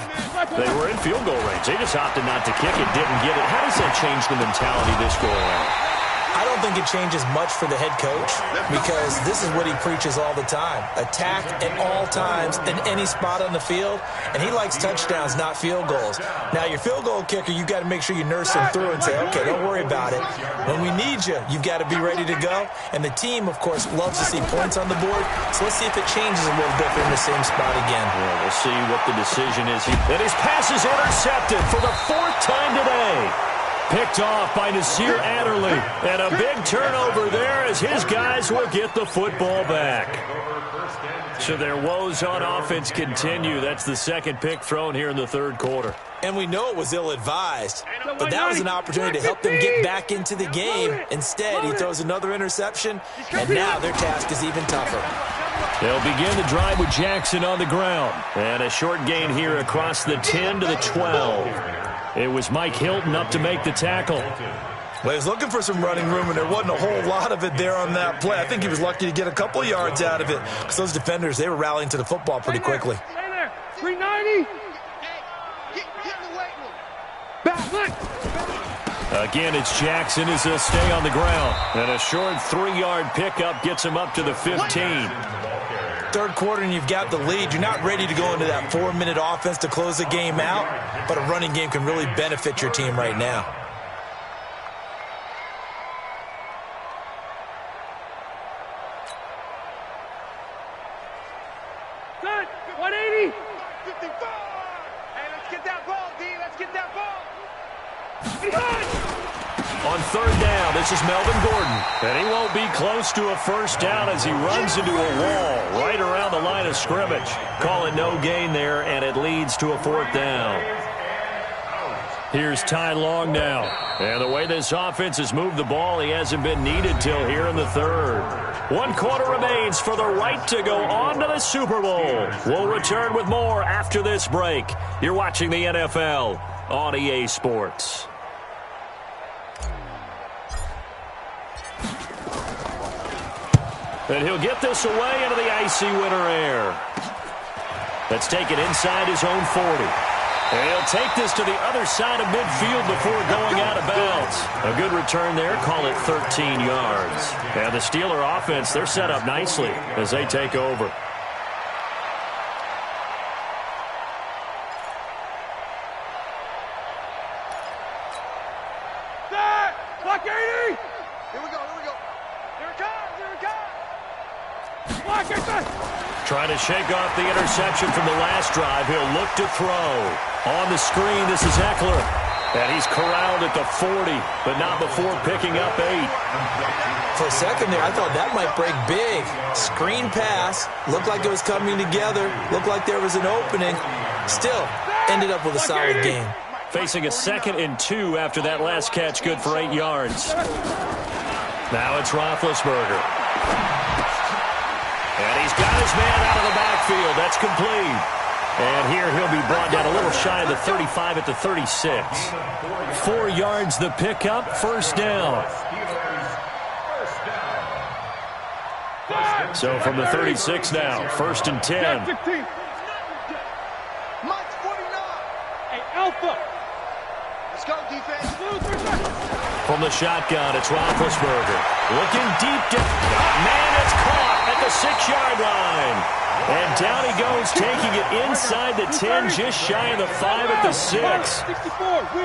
they were in field goal range. They just opted not to kick it, didn't get it. How does that change the mentality this go around? I don't think it changes much for the head coach because this is what he preaches all the time. Attack at all times in any spot on the field, and he likes touchdowns, not field goals. Now, your field goal kicker, you've got to make sure you nurse him through and say, okay, don't worry about it. When we need you, you've got to be ready to go. And the team, of course, loves to see points on the board, so let's see if it changes a little bit in the same spot again. Well, we'll see what the decision is. And his pass is intercepted for the fourth time today. Picked off by Nasir Adderley. And a big turnover there as his guys will get the football back. So their woes on offense continue. That's the second pick thrown here in the third quarter. And we know it was ill-advised, but that was an opportunity to help them get back into the game. Instead, he throws another interception, and now their task is even tougher. They'll begin the drive with Jackson on the ground. And a short gain here across the 10 to the 12. It was Mike Hilton up to make the tackle. Well, he was looking for some running room, and there wasn't a whole lot of it there on that play. I think he was lucky to get a couple yards out of it because those defenders, they were rallying to the football pretty quickly. Stay there. 390. Again, it's Jackson as he'll stay on the ground. And a short 3-yard pickup gets him up to the 15. Third quarter and you've got the lead. You're not ready to go into that 4-minute offense to close the game out, but a running game can really benefit your team right now. Good. 180. 55. Hey, let's get that ball, D. Let's get that ball. On third down, this is Melvin Gordon. And he won't be close to a first down as he runs into a wall right around the line of scrimmage. Call it no gain there, and it leads to a fourth down. Here's Ty Long now. And the way this offense has moved the ball, he hasn't been needed till here in the third. 1 quarter remains for the right to go on to the Super Bowl. We'll return with more after this break. You're watching the NFL on EA Sports. And he'll get this away into the icy winter air. That's taken inside his own 40. And he'll take this to the other side of midfield before going out of bounds. A good return there, call it 13 yards. And the Steeler offense, they're set up nicely as they take over. Block 80. Here we go. Here it comes. Block it. Trying to shake off the interception from the last drive. He'll look to throw. On the screen, this is Eckler. And he's corralled at the 40, but not before picking up 8. For a second there, I thought that might break big. Screen pass. Looked like it was coming together. Looked like there was an opening. Still, ended up with a solid game. Facing a 2nd and 2 after that last catch, good for 8 yards. Now it's Roethlisberger. And he's got his man out of the backfield. That's complete. And here he'll be brought down a little shy of the 35 at the 36. 4 yards the pickup, first down. So from the 36 now, 1st and 10. Mike 49. Hey, Alpha. Let's go, defense. From the shotgun, it's Roethlisberger. Looking deep. Man, it's caught at the 6-yard line. And down he goes Browns taking it inside the 10, just shy of the 5 at the 6.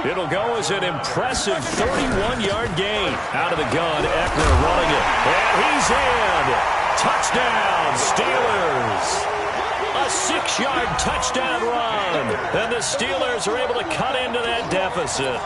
It'll go as an impressive 31-yard gain. Out of the gun, Eckler running it. And he's in. Touchdown, Steelers. A 6-yard touchdown run. And the Steelers are able to cut into that deficit.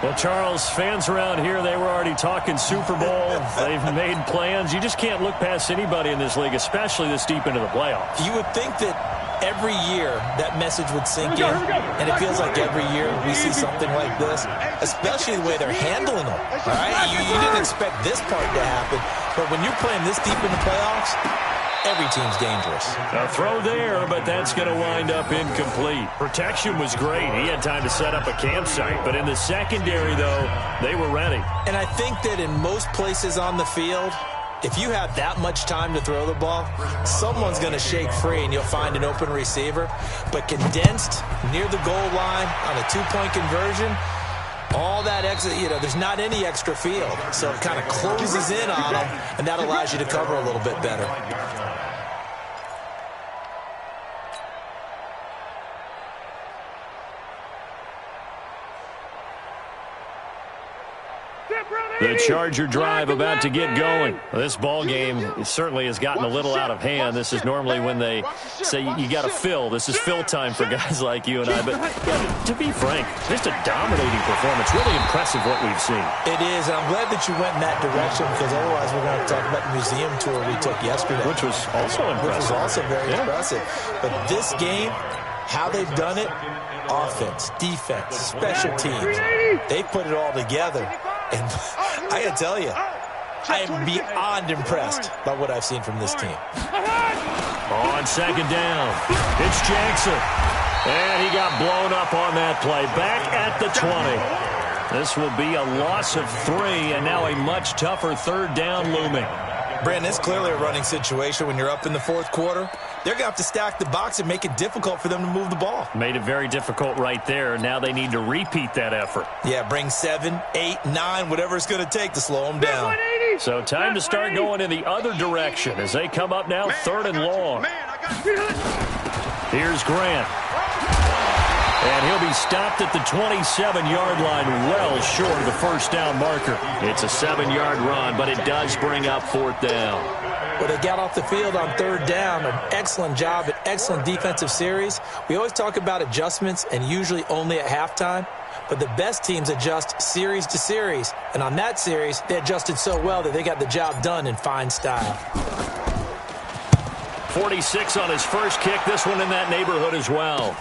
Well, Charles, fans around here, they were already talking Super Bowl. They've made plans. You just can't look past anybody in this league, especially this deep into the playoffs. You would think that every year that message would sink in, and it feels like every year we see something like this, especially the way they're handling them. All right? You didn't expect this part to happen, but when you're playing this deep in the playoffs, every team's dangerous. A throw there, but that's going to wind up incomplete. Protection was great. He had time to set up a campsite, but in the secondary, though, they were ready. And I think that in most places on the field, if you have that much time to throw the ball, someone's going to shake free and you'll find an open receiver. But condensed near the goal line on a two-point conversion, all that extra, there's not any extra field. So it kind of closes in on them, and that allows you to cover a little bit better. The Charger drive about to get going. This ball game certainly has gotten a little out of hand. This is normally when they say you got to fill. This is fill time for guys like you and I. But to be frank, just a dominating performance. Really impressive what we've seen. It is, and I'm glad that you went in that direction because otherwise we're going to talk about the museum tour we took yesterday. Which was also impressive. Which was also very impressive. But this game, how they've done it, offense, defense, special teams, they put it all together. And I got to tell you, I am beyond impressed by what I've seen from this team. On second down, it's Jackson. And he got blown up on that play. Back at the 20. This will be a loss of 3, and now a much tougher third down looming. Brandon, it's clearly a running situation when you're up in the fourth quarter. They're going to have to stack the box and make it difficult for them to move the ball. Made it very difficult right there. Now they need to repeat that effort. Yeah, bring 7, 8, 9, whatever it's going to take to slow them down. So time to start going in the other direction as they come up now third and long. Here's Grant. And he'll be stopped at the 27-yard line, well short of the first down marker. It's a 7-yard run, but it does bring up fourth down. Well, they got off the field on third down. An excellent job, an excellent defensive series. We always talk about adjustments and usually only at halftime. But the best teams adjust series to series. And on that series, they adjusted so well that they got the job done in fine style. 46 on his first kick. This one in that neighborhood as well.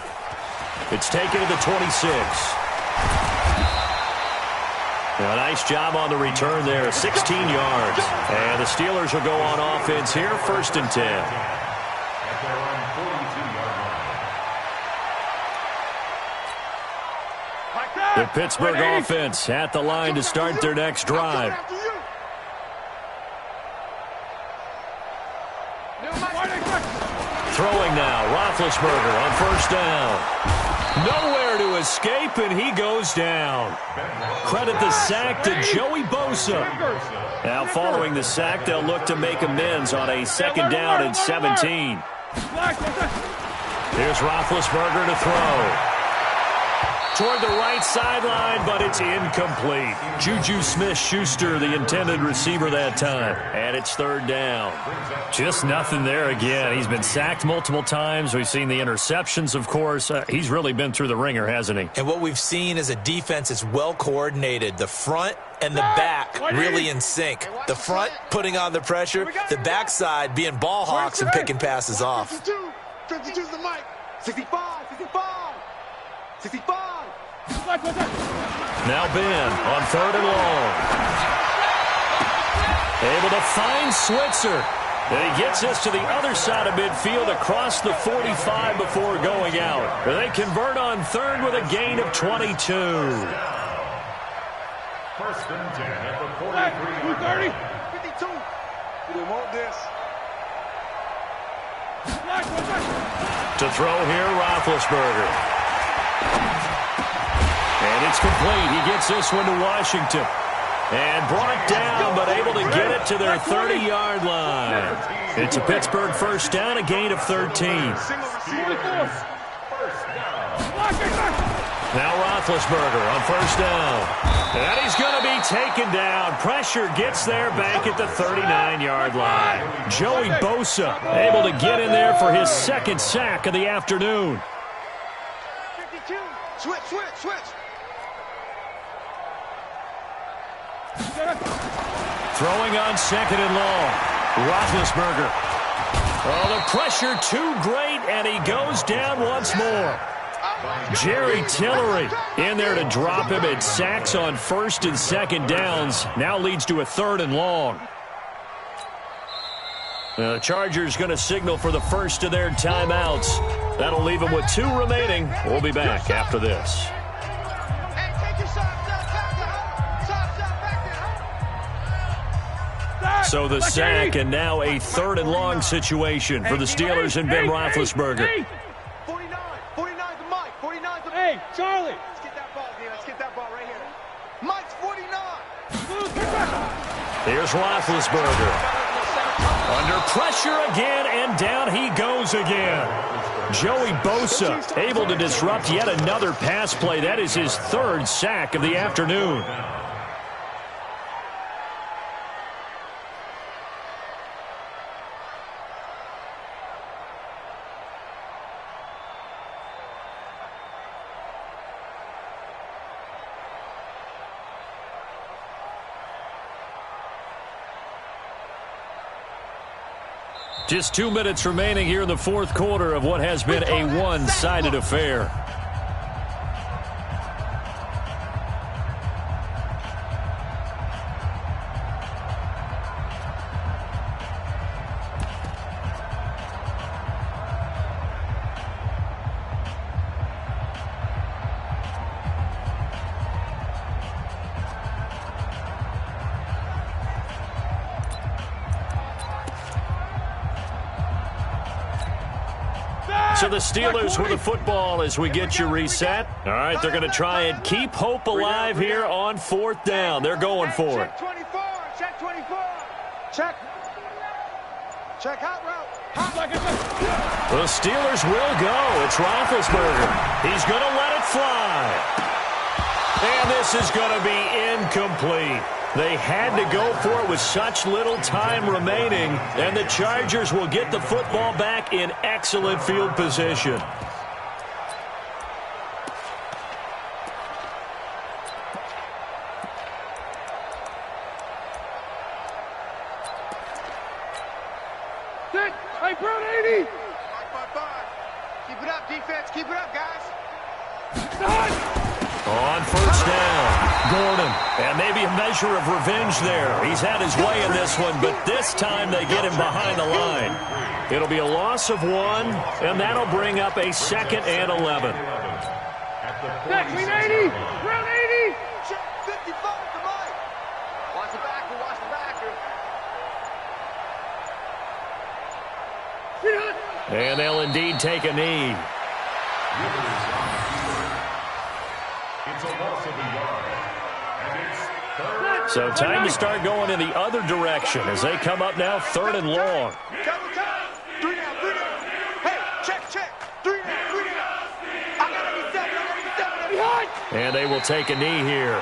It's taken to the 26. A nice job on the return there, 16 yards. And the Steelers will go on offense here, 1st and 10. The Pittsburgh offense at the line to start their next drive. Throwing now, Roethlisberger on first down. Nowhere to escape, and he goes down. Credit the sack to Joey Bosa. Now following the sack, they'll look to make amends on a second down and 17. Here's Roethlisberger to throw. Toward the right sideline, but it's incomplete. Juju Smith-Schuster, the intended receiver that time. And it's third down. Just nothing there again. He's been sacked multiple times. We've seen the interceptions, of course. He's really been through the ringer, hasn't he? And what we've seen is a defense that's well coordinated. The front and the back really in sync. The front putting on the pressure. The backside being ball hawks and picking passes off. 52's the mic. 65, 65, 65. Now Ben on third and long. Able to find Switzer. And he gets us to the other side of midfield across the 45 before going out. They convert on third with a gain of 22. 1st and 10 at the 43. 52. We didn't want this. To throw here, Roethlisberger. And it's complete. He gets this one to Washington. And brought down, but able to get it to their 30-yard line. It's a Pittsburgh first down, a gain of 13. Now Roethlisberger on first down. And he's going to be taken down. Pressure gets there back at the 39-yard line. Joey Bosa able to get in there for his second sack of the afternoon. 52. Switch. Throwing on second and long. Roethlisberger. Oh, the pressure too great, and he goes down once more. Jerry Tillery in there to drop him. It sacks on first and second downs. Now leads to a third and long. The Chargers going to signal for the first of their timeouts. That'll leave them with 2 remaining. We'll be back after this. So the sack, and now a third and long situation for the Steelers and Ben Roethlisberger. 49 to Mike. 49 to Hey, Charlie. Let's get that ball, dude. Let's get that ball right here. Mike's 49. Here's Roethlisberger. Under pressure again, and down he goes again. Joey Bosa able to disrupt yet another pass play. That is his third sack of the afternoon. Just 2 minutes remaining here in the fourth quarter of what has been a one-sided affair. So the Steelers with the football as we get you reset. All right, they're going to try and keep hope alive here on fourth down. They're going for it. Check 24. Check 24. Check hot route. The Steelers will go. It's Roethlisberger. He's going to let it fly. And this is going to be incomplete. They had to go for it with such little time remaining, and the Chargers will get the football back in excellent field position. Hey, Brown 80. 5. Keep it up, defense. Keep it up, guys. On first down, Gordon. And maybe a measure of revenge there. He's had his way in this one, but this time they get him behind the line. It'll be a loss of 1, and that'll bring up a 2nd and 11. Clean 80. Brown 80. Check 55 to Mike. Watch the backer. Watch the backer. And they'll indeed take a knee. It's a loss of a yard. And it's third. So time to start going in the other direction as they come up now 3rd and long. Double time. 3 down. Hey, check. 3 down. I got 87. Behind. And they will take a knee here.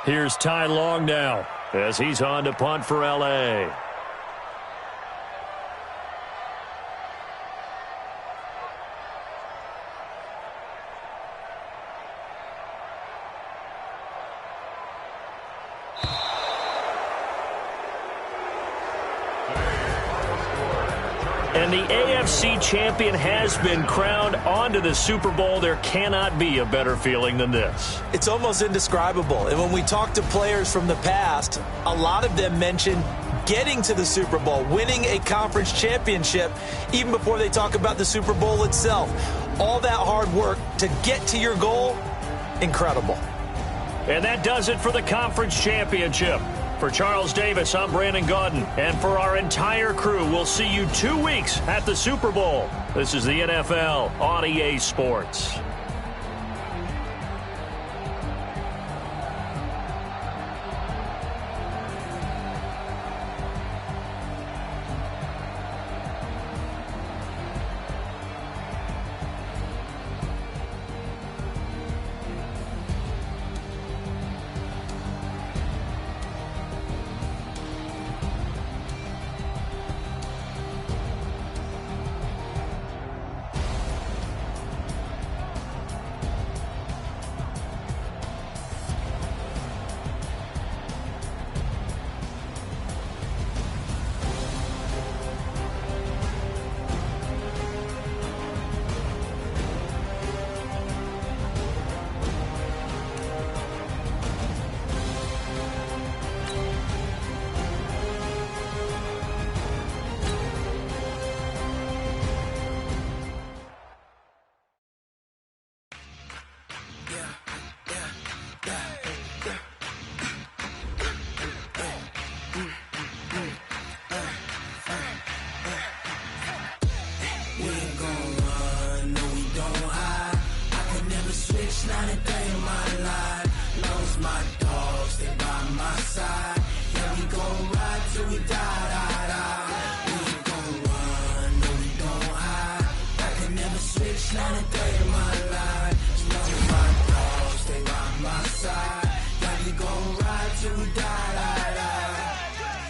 Here's Ty Long now as he's on to punt for L.A. And the AFC champion has been crowned onto the Super Bowl. There cannot be a better feeling than this. It's almost indescribable. And when we talk to players from the past, a lot of them mention getting to the Super Bowl, winning a conference championship, even before they talk about the Super Bowl itself. All that hard work to get to your goal, incredible. And that does it for the conference championship. For Charles Davis, I'm Brandon Gaudin. And for our entire crew, we'll see you 2 weeks at the Super Bowl. This is the NFL on EA Sports.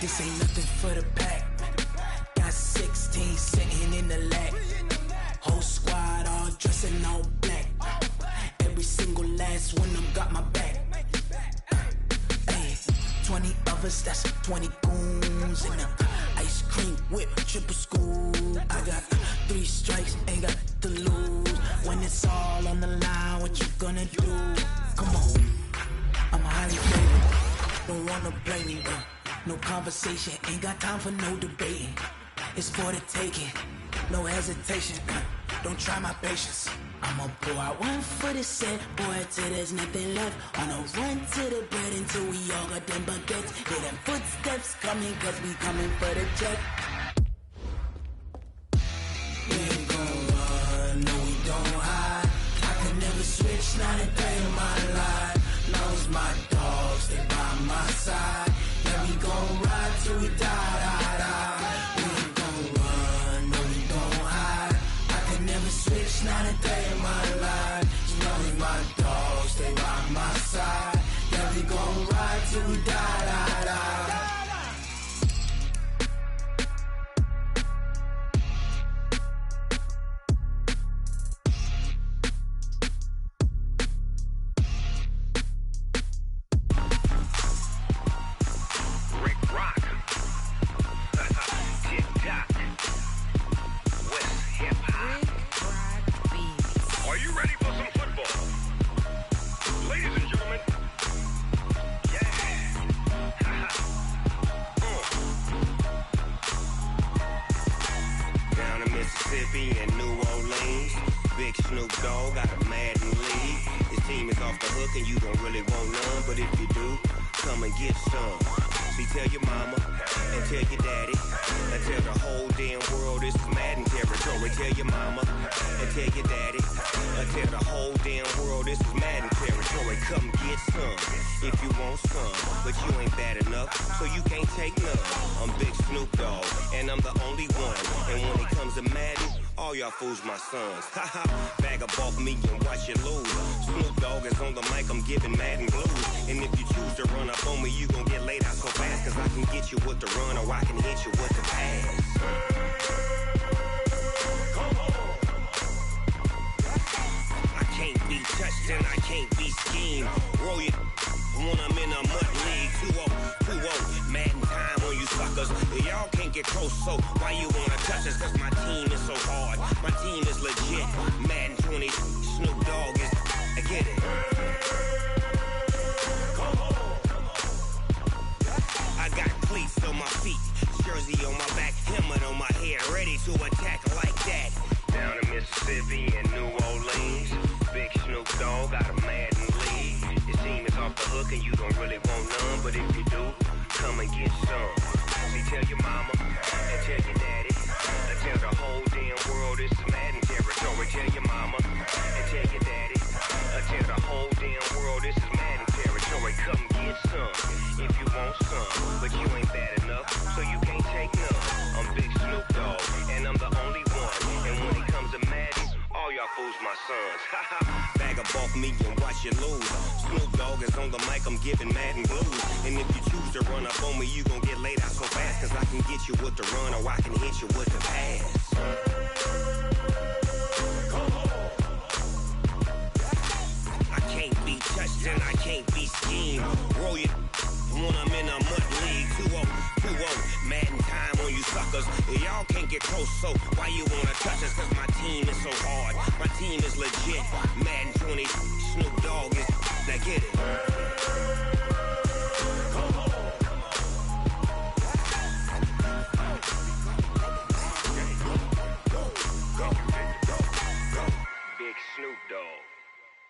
This ain't nothing for the pack. Got 16 sitting in the lack. Whole squad all dressing all black. Every single last one of them got my back. Hey, 20 of us, that's 20 goons in the ice cream whip, triple scoop. I got 3 strikes, ain't got to lose. When it's all on the line, what you gonna do? Come on, I'm highly favored. Don't wanna blame me, no conversation, ain't got time for no debating. It's for the taking, no hesitation. Don't try my patience. I'ma pour out one for the set, boy, till there's nothing left. On a run to the bread until we all got them baguettes. Hear them footsteps coming, cause we coming for the check. We ain't gon' run, no we don't hide. I can never switch, not a day in my life. Long as my dogs, they by my side. Yeah, we gon' ride till we die. We ain't gon' run, no we don't hide. I can never switch, not a day in my life. As long as my dogs, stay by my side. Yeah, we gon' ride till we die. In New Orleans, Big Snoop Dogg got a Madden league. His team is off the hook and you don't really want none, but if you do, come and get some. See, tell your mama and tell your daddy and tell the whole damn world this is Madden territory. Tell your mama and tell your daddy and tell the whole damn world this is Madden territory. Come get some if you want some, but you ain't bad enough, so you can't take none. I'm Big Snoop Dogg and I'm the only one, and when it comes to Madden, all y'all fools my sons. Haha, bag up off me and watch you lose. Snoop Dogg is on the mic, I'm giving Madden blues. And if you choose to run up on me, you gon' get laid out so fast, cause I can get you with the run or I can hit you with the pass. Come on. I can't be touched and I can't be schemed. Roll you when I'm in a mud league. 2-0, Madden time on you suckers. Y'all can't get close, so why you wanna touch us? Cause my team is so hard, my team is legit. Madden 20, Snoop Dogg is, I get it. Come on. I got cleats on my feet, jersey on my back, helmet on my head, ready to attack like that. Down in Mississippi and New Orleans, Big Snoop Dogg got a Madden league. His team is off the hook and you don't really want none, but if you do, come and get some. See, tell your mama and tell your daddy, and tell the whole damn world it's Madden territory. Tell your mama and tell your daddy, and tell the whole damn world this is Madden territory. Come get some if you want some, but you ain't bad enough, so you can't take none. I'm Big Snoop Dogg, and I'm the only one. And when it comes to Madden, all y'all fools my sons. Bag up off me and watch you lose. Snoop Dogg is on the mic, I'm giving Madden blues. And if you choose to run up on me, you gon' get laid out so fast, cause I can get you with the run or I can hit you with the pass. I can't be touched and I can't be schemed. Roll you when I'm in a mud league. 2-0, Madden time on you suckers. Y'all can't get close, so why you wanna touch us? Cause my team is so hard, my team is legit. Madden 20, Snoop Dogg is, now get it. Big Snoop Dogg,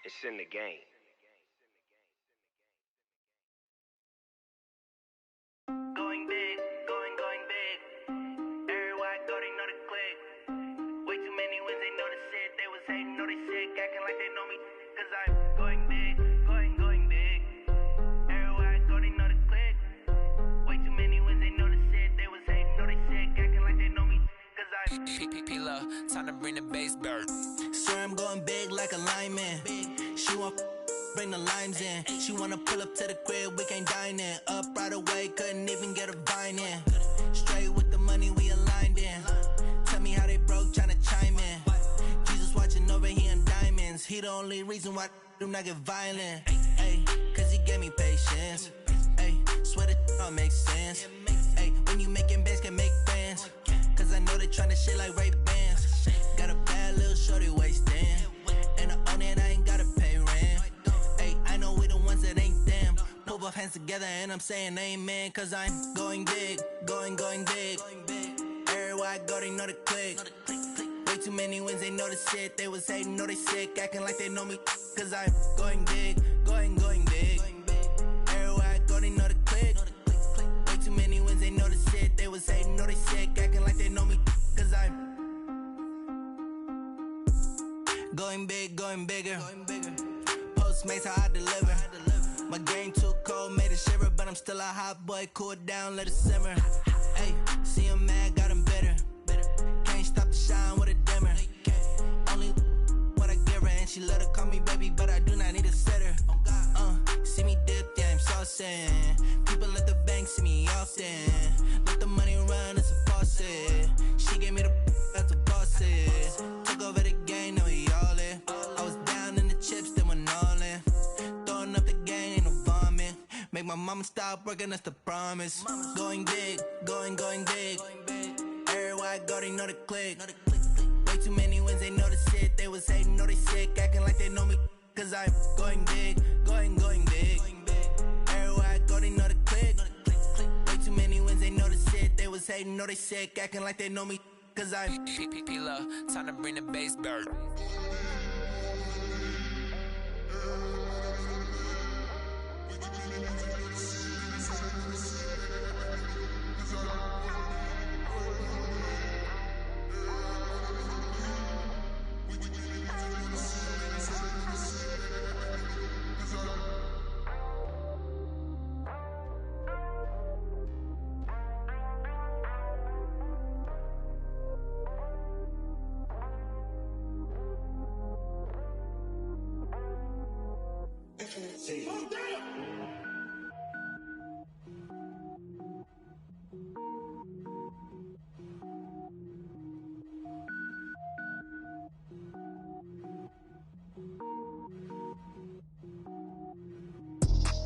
it's in the game. Going big, going big. Everywhere I go, they know the click. Way too many wins, they know the shit. They was hating, know they sick, acting like they know me. Cause I'm going big, going big. Everywhere I go, they know the click. Way too many wins, they know the shit. They was hating, know they sick, acting like they know me. Cause I'm P-P-P-Love, time to bring the bass bird. Swear I'm going big like a lineman. She want bring the limes in. She wanna pull up to the crib, we can't dine in. Up right away, couldn't even get a vine in. Straight with the money, we aligned in. Tell me how they broke, tryna chime in. Jesus watching over here in diamonds. He the only reason why I do not get violent. Ay, cause he gave me patience. Ay, swear that all makes sense. Ay, when you making bands, can make friends. Cause I know they tryna shit like Ray-Bans. Got a bad little shorty wasting. And I own it, I ain't gotta pay rent. Ay, I know we the ones that ain't them. Put both hands together and I'm saying amen. Cause I'm going big, going big. Everywhere I go, they know the click. Way too many wins, they know the shit. They was hating, know they sick, acting like they know me. Cause I'm going big, going big. Everywhere I go, they know the click. Way too many wins, they know the shit. They was hating, know they sick, acting like they know me. Cause I'm going big, going bigger. Postmates how I deliver. My game too cold, made it shiver, but I'm still a hot boy. Cool it down, let it simmer. Hey, see him mad, got him bitter. Can't stop the shine with a dimmer. Only what I give her, and she let her call me baby, but I do not need a sitter. See me dip, yeah, I'm saucing. People at the bank see me often. Let the money run, it's a faucet. She gave me the that's a boss is. Took over the game, now we all in. I was down in the chips, then went all in. Throwing up the game, ain't no vomit. Make my mama stop working, that's the promise. Going big, going big. Everywhere I go, they know the click. Way too many wins, they know the shit. They was hating, know they sick, acting like they know me. Cause I'm going big, going big. Everywhere I go, they know the click. Way too many wins, they know the shit. They was hating, know they sick, acting like they know me. Cause I'm P-P-P-Love, time to bring the bass bird.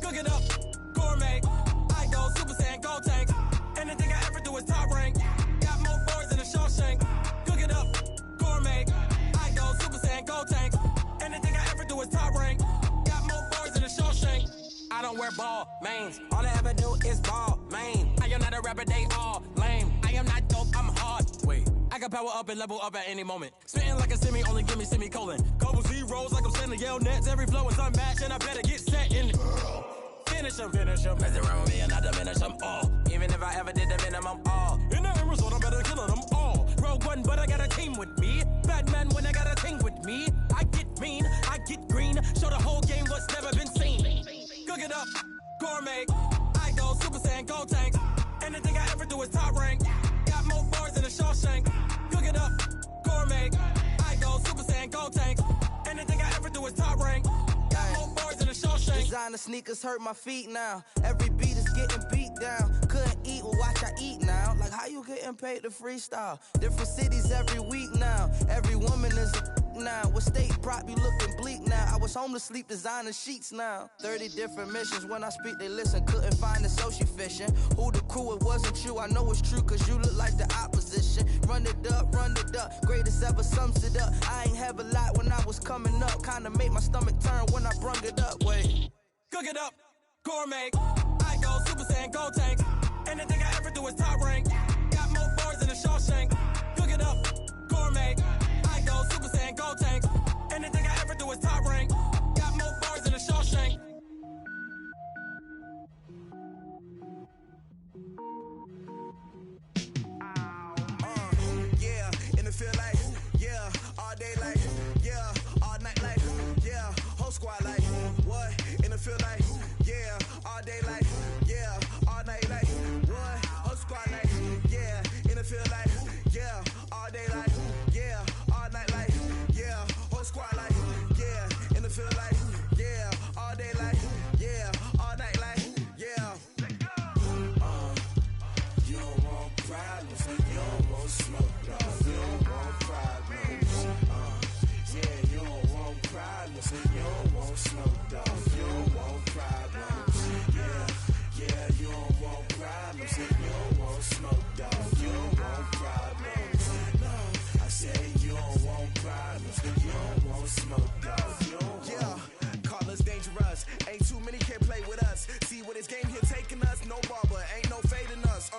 Cook it up, gourmet. I go Super Saiyan, gold tank. Anything I ever do is top rank. Got more boards than a Shawshank. Cook it up, gourmet. I go Super Saiyan, gold tank. Anything I ever do is top rank. Got more boards than a Shawshank. I don't wear ball mains. All I ever do is ball main. I am not a rapper, they all lame. I am not dope, I'm hard. Wait, I can power up and level up at any moment. Spitting like a semi, only give me semicolon. Couple zeros like I'm sending yell nets. Every flow is unmatched and I better get set in. finish them. Mess around with me and I diminish them all. Even if I ever did the minimum, all. In the end result, I'm better killing them all. Rogue One, but I got a team with me. Batman when I got a thing with me. I get mean, I get green. Show the whole game what's never been seen. Cook it up, gourmet. I go Super Saiyan, go tank. Anything I ever do is top rank. Got more bars than a Shawshank. Cook it up, gourmet. I go Super Saiyan, go tank. Anything I ever do is top rank. Got more bars than a Shawshank. Designer sneakers hurt my feet now. Every beat is getting beat down. Couldn't eat, well watch I eat now. Like how you getting paid to freestyle? Different cities every week now. Every woman is a now. With state prop, you looking bleak now. I was home to sleep, designer sheets now. 30 different missions. When I speak, they listen. Couldn't find it, so she fishing. Who the crew? It wasn't you. I know it's true, cause you look like the opposition. Run it up, greatest ever sums it up. I ain't have a lot when I was coming up. Kinda made my stomach turn when I brung it up. Wait. Cook it up, gourmet. I go Super Saiyan, go tank. Anything I ever do is top rank. Got more bars than a Shawshank. Cook it up, gourmet. I go Super Saiyan, go tank. Anything I ever do is top rank. Got more bars than a Shawshank. Yeah, and it feel like, yeah, all day like, yeah, all night like, yeah, whole squad like, what? And it feel like, yeah, all day like, yeah, all night like, what? Whole squad like, yeah, and it feel like, yeah, all day like, yeah, all night like, yeah, whole squad like, yeah, and it feel like, yeah, all day like, yeah, all night like, yeah. You don't want problems, you don't want smoke, dog. You don't want problems. Yeah, you don't want problems, you don't want smoke, dog. You don't want problems. Yeah, you don't want problems, you don't want smoke, dog. You don't want problems. No, I said you don't want problems, you don't want smoke, dog. You don't want. Call us dangerous. Ain't too many can play with us. See what this game here taking us. No barber, ain't no fading us.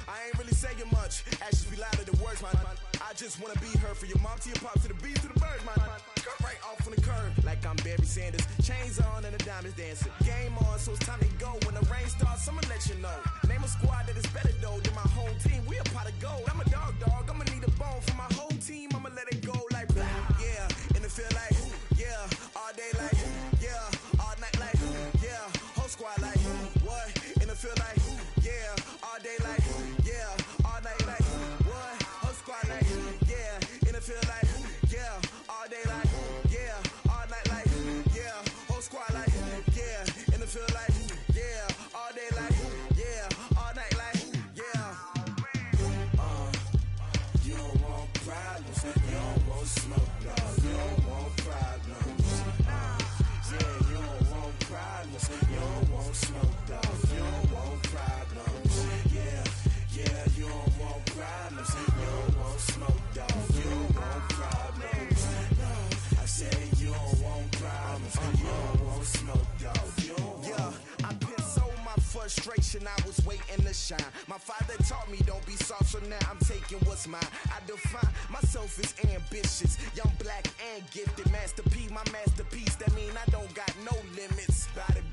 I ain't really saying much. Actions be louder than words, man. I just wanna be heard for your mom to your pop to the beat to the birds, man. Cut right off on the curb like I'm Barry Sanders. Chains on and the diamonds dancing. Game on, so it's time to go. When the rain starts, I'ma let you know. Name a squad that is better though than my home team. We a pot of gold. I'm a dog. I'ma need a bone for my whole team. I'ma let it go like blah. Yeah, and it feel like, yeah, all day like, yeah, all night like, yeah, whole squad like, what? And it feel like, yeah, all day like, yeah, all night like, what? Whole squad like, yeah, and it feel like, yeah, all day like, yeah, all night like, yeah, whole squad like, yeah, and it feel like, yeah, all day like, yeah, all night like, yeah. You don't want problems, you don't want smoke, dog. You don't want problems. Yeah, you don't want problems, you don't want smoke, dog. You don't want problems. Yeah, you don't want problems, you don't want smoke, dog. You don't want problems. No, I said you don't want problems, you don't want smoke, dog. You don't want. Yeah, I pissed so my frustration, I was waiting to shine. My father taught me don't be soft, so now I'm taking what's mine. I define myself as ambitious, young, black, and gifted. Master P, my masterpiece, that mean I don't got no limits. Bout it,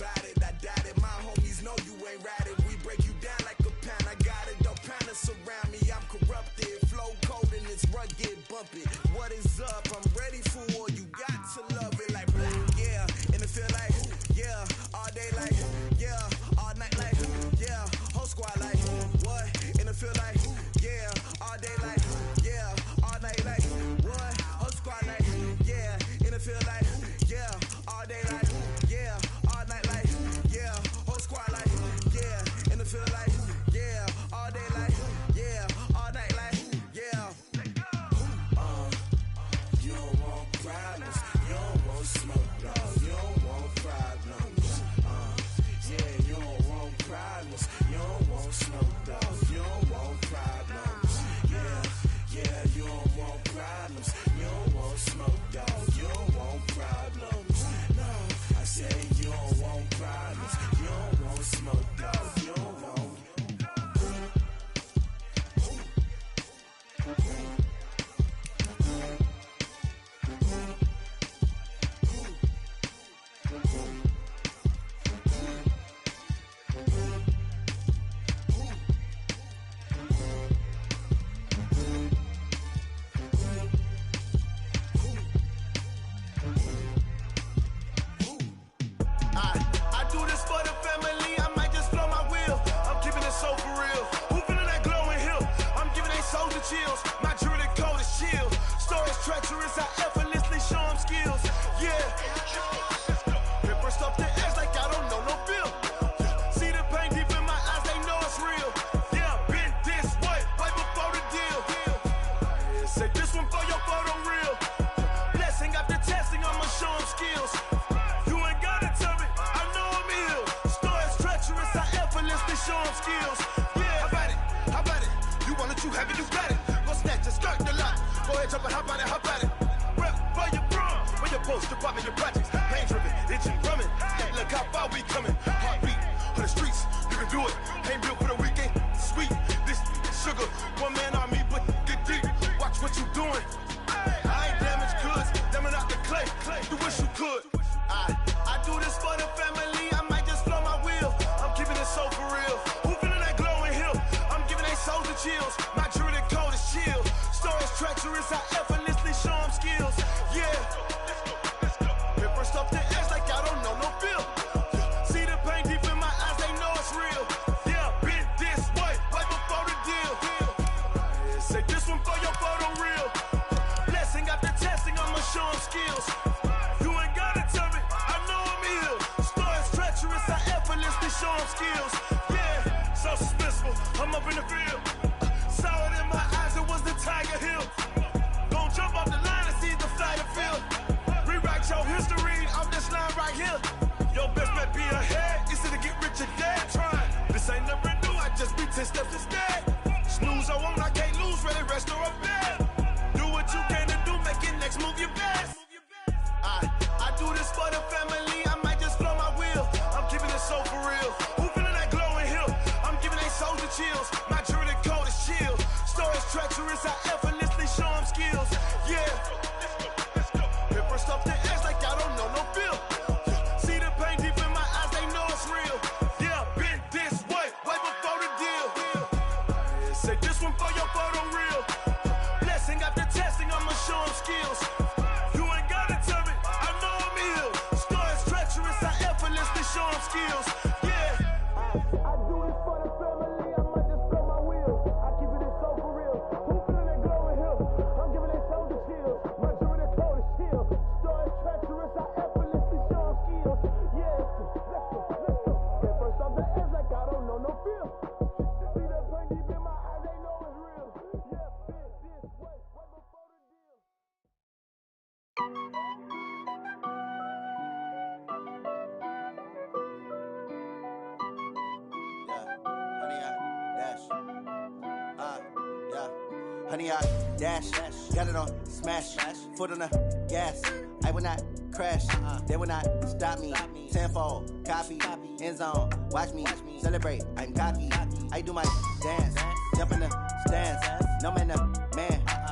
I doubt it. My homies know you ain't ratted. We break you down like a pound. I got it, don't pound us around me. I'm corrupted, flow cold and it's rugged, bumpy. What is up? I'm ready for war. You got to love it like black. Yeah, and it feel like, yeah, all day like, yeah, all night like, yeah, whole squad like, what? And it feel like, yeah, all day like, yeah, all night like, what? Whole squad like, yeah, and it feel like, yeah, all day like, yeah, all night like, yeah, whole squad like, yeah, and it feel like, yeah, all day like, yeah, all night like, yeah. You don't want problems, you don't want smoke, dog. You don't want problems. Yeah, you don't want problems, you don't want smoke, dog. You don't want problems. Yeah. chills. My jewelry cold as chill. Stories treacherous, I effortlessly show them skills. Yeah. Paper stuff the edge like I don't know no feel. See the pain deep in my eyes, they know it's real. Yeah, been this way before the deal. Say this one for your photo real. Blessing after testing, I'ma show them skills. You ain't gotta tell me, I know I'm ill. Stories treacherous, I effortlessly show them skills. Yeah, how about it? You want it, you have it, you got it. Go snatch it, skirt the lot. Go ahead, jump it, how about it? Rep where you from, where you post, department, your projects. Pain driven, itching, drumming. Look how far we coming. Heartbeat on the streets, you can do it. Ain't built for the weekend, sweet. This sugar, one man army, but get deep. Watch what you doing. I ain't damaged goods, damn out the clay. You wish you could. I do this for the family. I might just blow my wheel. I'm keeping it so for real. Who feeling that glowing hill? I'm giving they souls the chills. My jewelry cold is chill. Stories treacherous, I effortlessly show them skills. Yeah. Paper stuff the edge like I don't know no feel. See the pain deep in my eyes, they know it's real. Yeah, been this way before the deal. Say this one for your photo real. Blessing after testing, I'ma show them skills. You ain't gotta tell me, I know I'm ill. Stories treacherous, I effortlessly show them skills. Yeah, so suspenseful, I'm up in the field. Saw it in my eyes, it was the Tiger Hill. Gon' jump off the line and see the flight of field. Rewrite your history off this line right here. Your best bet be ahead, it's to get rich or dead. Trying, this ain't never new, I just be 10 steps instead. Snooze I won't, I can't lose, ready, rest or a bed. Do what you can to do, make it next move your best. I do this for the family, I might just blow my wheel. I'm keeping it so for real. Who feeling that glowing hill? I'm giving they souls the chills. My jewelry cold is chill. Stories treacherous, I effortlessly show them skills. Yeah. Paper stuff the edge like I don't know no feel. See the pain deep in my eyes, they know it's real. Yeah, been this way before the deal. Say this one for your photo real. Blessing after testing, I'ma show them skills. You ain't gotta tell me, I know I'm ill. Stories treacherous, I effortlessly show them skills. Yeah. I do this for the family, I might just blow my wheel. I keep it so for real. Who feeling that glowing hill? I'm giving they souls the chills. My jewelry cold is chill. Stories treacherous, I effortlessly show them skills. Yeah, let's go. Paper stuff the edge like I don't know no feel. See that pain deep in my eyes, they know it's real. Yeah, been this way before the deal. Honey, I dash, got it on smash, foot on the gas. I will not crash, they will not stop me. Tenfold, copy, end zone, watch me celebrate. I'm cocky, I do my dance, jump in the stands. No man,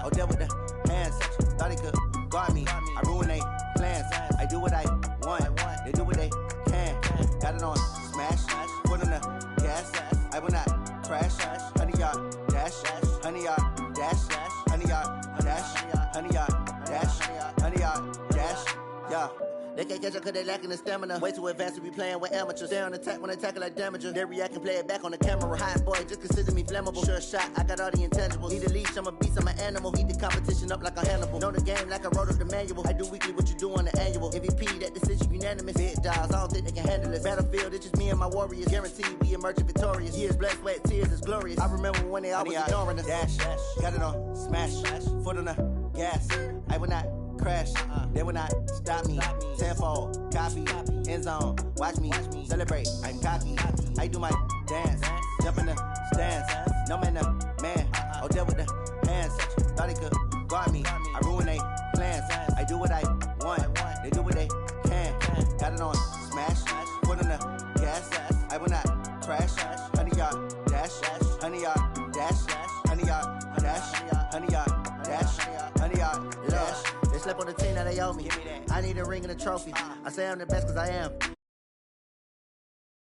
oh, deal with the hands. Thought he could guard me, I ruin they plans. I do what I want, they do what they can. Got it on smash, foot on the gas. I will not crash, honey, y'all dash, honey, y'all dash, honey, y'all dash, honey, y'all dash, honey, y'all dash, yeah. They can't catch up cause they lacking the stamina. Way too advanced to be playing with amateurs. Stay on attack when they tackle like damager. They react and play it back on the camera. Hot boy, just consider me flammable. Sure shot, I got all the intangibles. Need a leash, I'm a beast, I'm an animal. Heat the competition up like a Hannibal. Know the game like I wrote up the manual. I do weekly what you do on the annual. MVP, that decision unanimous. Big dials, I don't think they can handle this. Battlefield, it's just me and my warriors. Guaranteed we emerging victorious. Years, blood, sweat, tears, it's glorious. I remember when they always ignoring us. Dash, got it on smash, foot on the gas. I will not crash, they will not stop me. Tenfold, copy, end zone, watch me celebrate. I'm cocky, I do my dance, jump in the stands. No man, oh, deal with the hands. Thought he could guard me, I ruin they plans. I do what I want, they do what they can. Got it on smash, foot on the gas. I will not crash, honey, y'all dash, honey, y'all dash, honey, y'all dash, honey, y'all dash, honey, y'all dash. They slept on the team that they owe me. I need a ring and a trophy. I say I'm the best cause I am.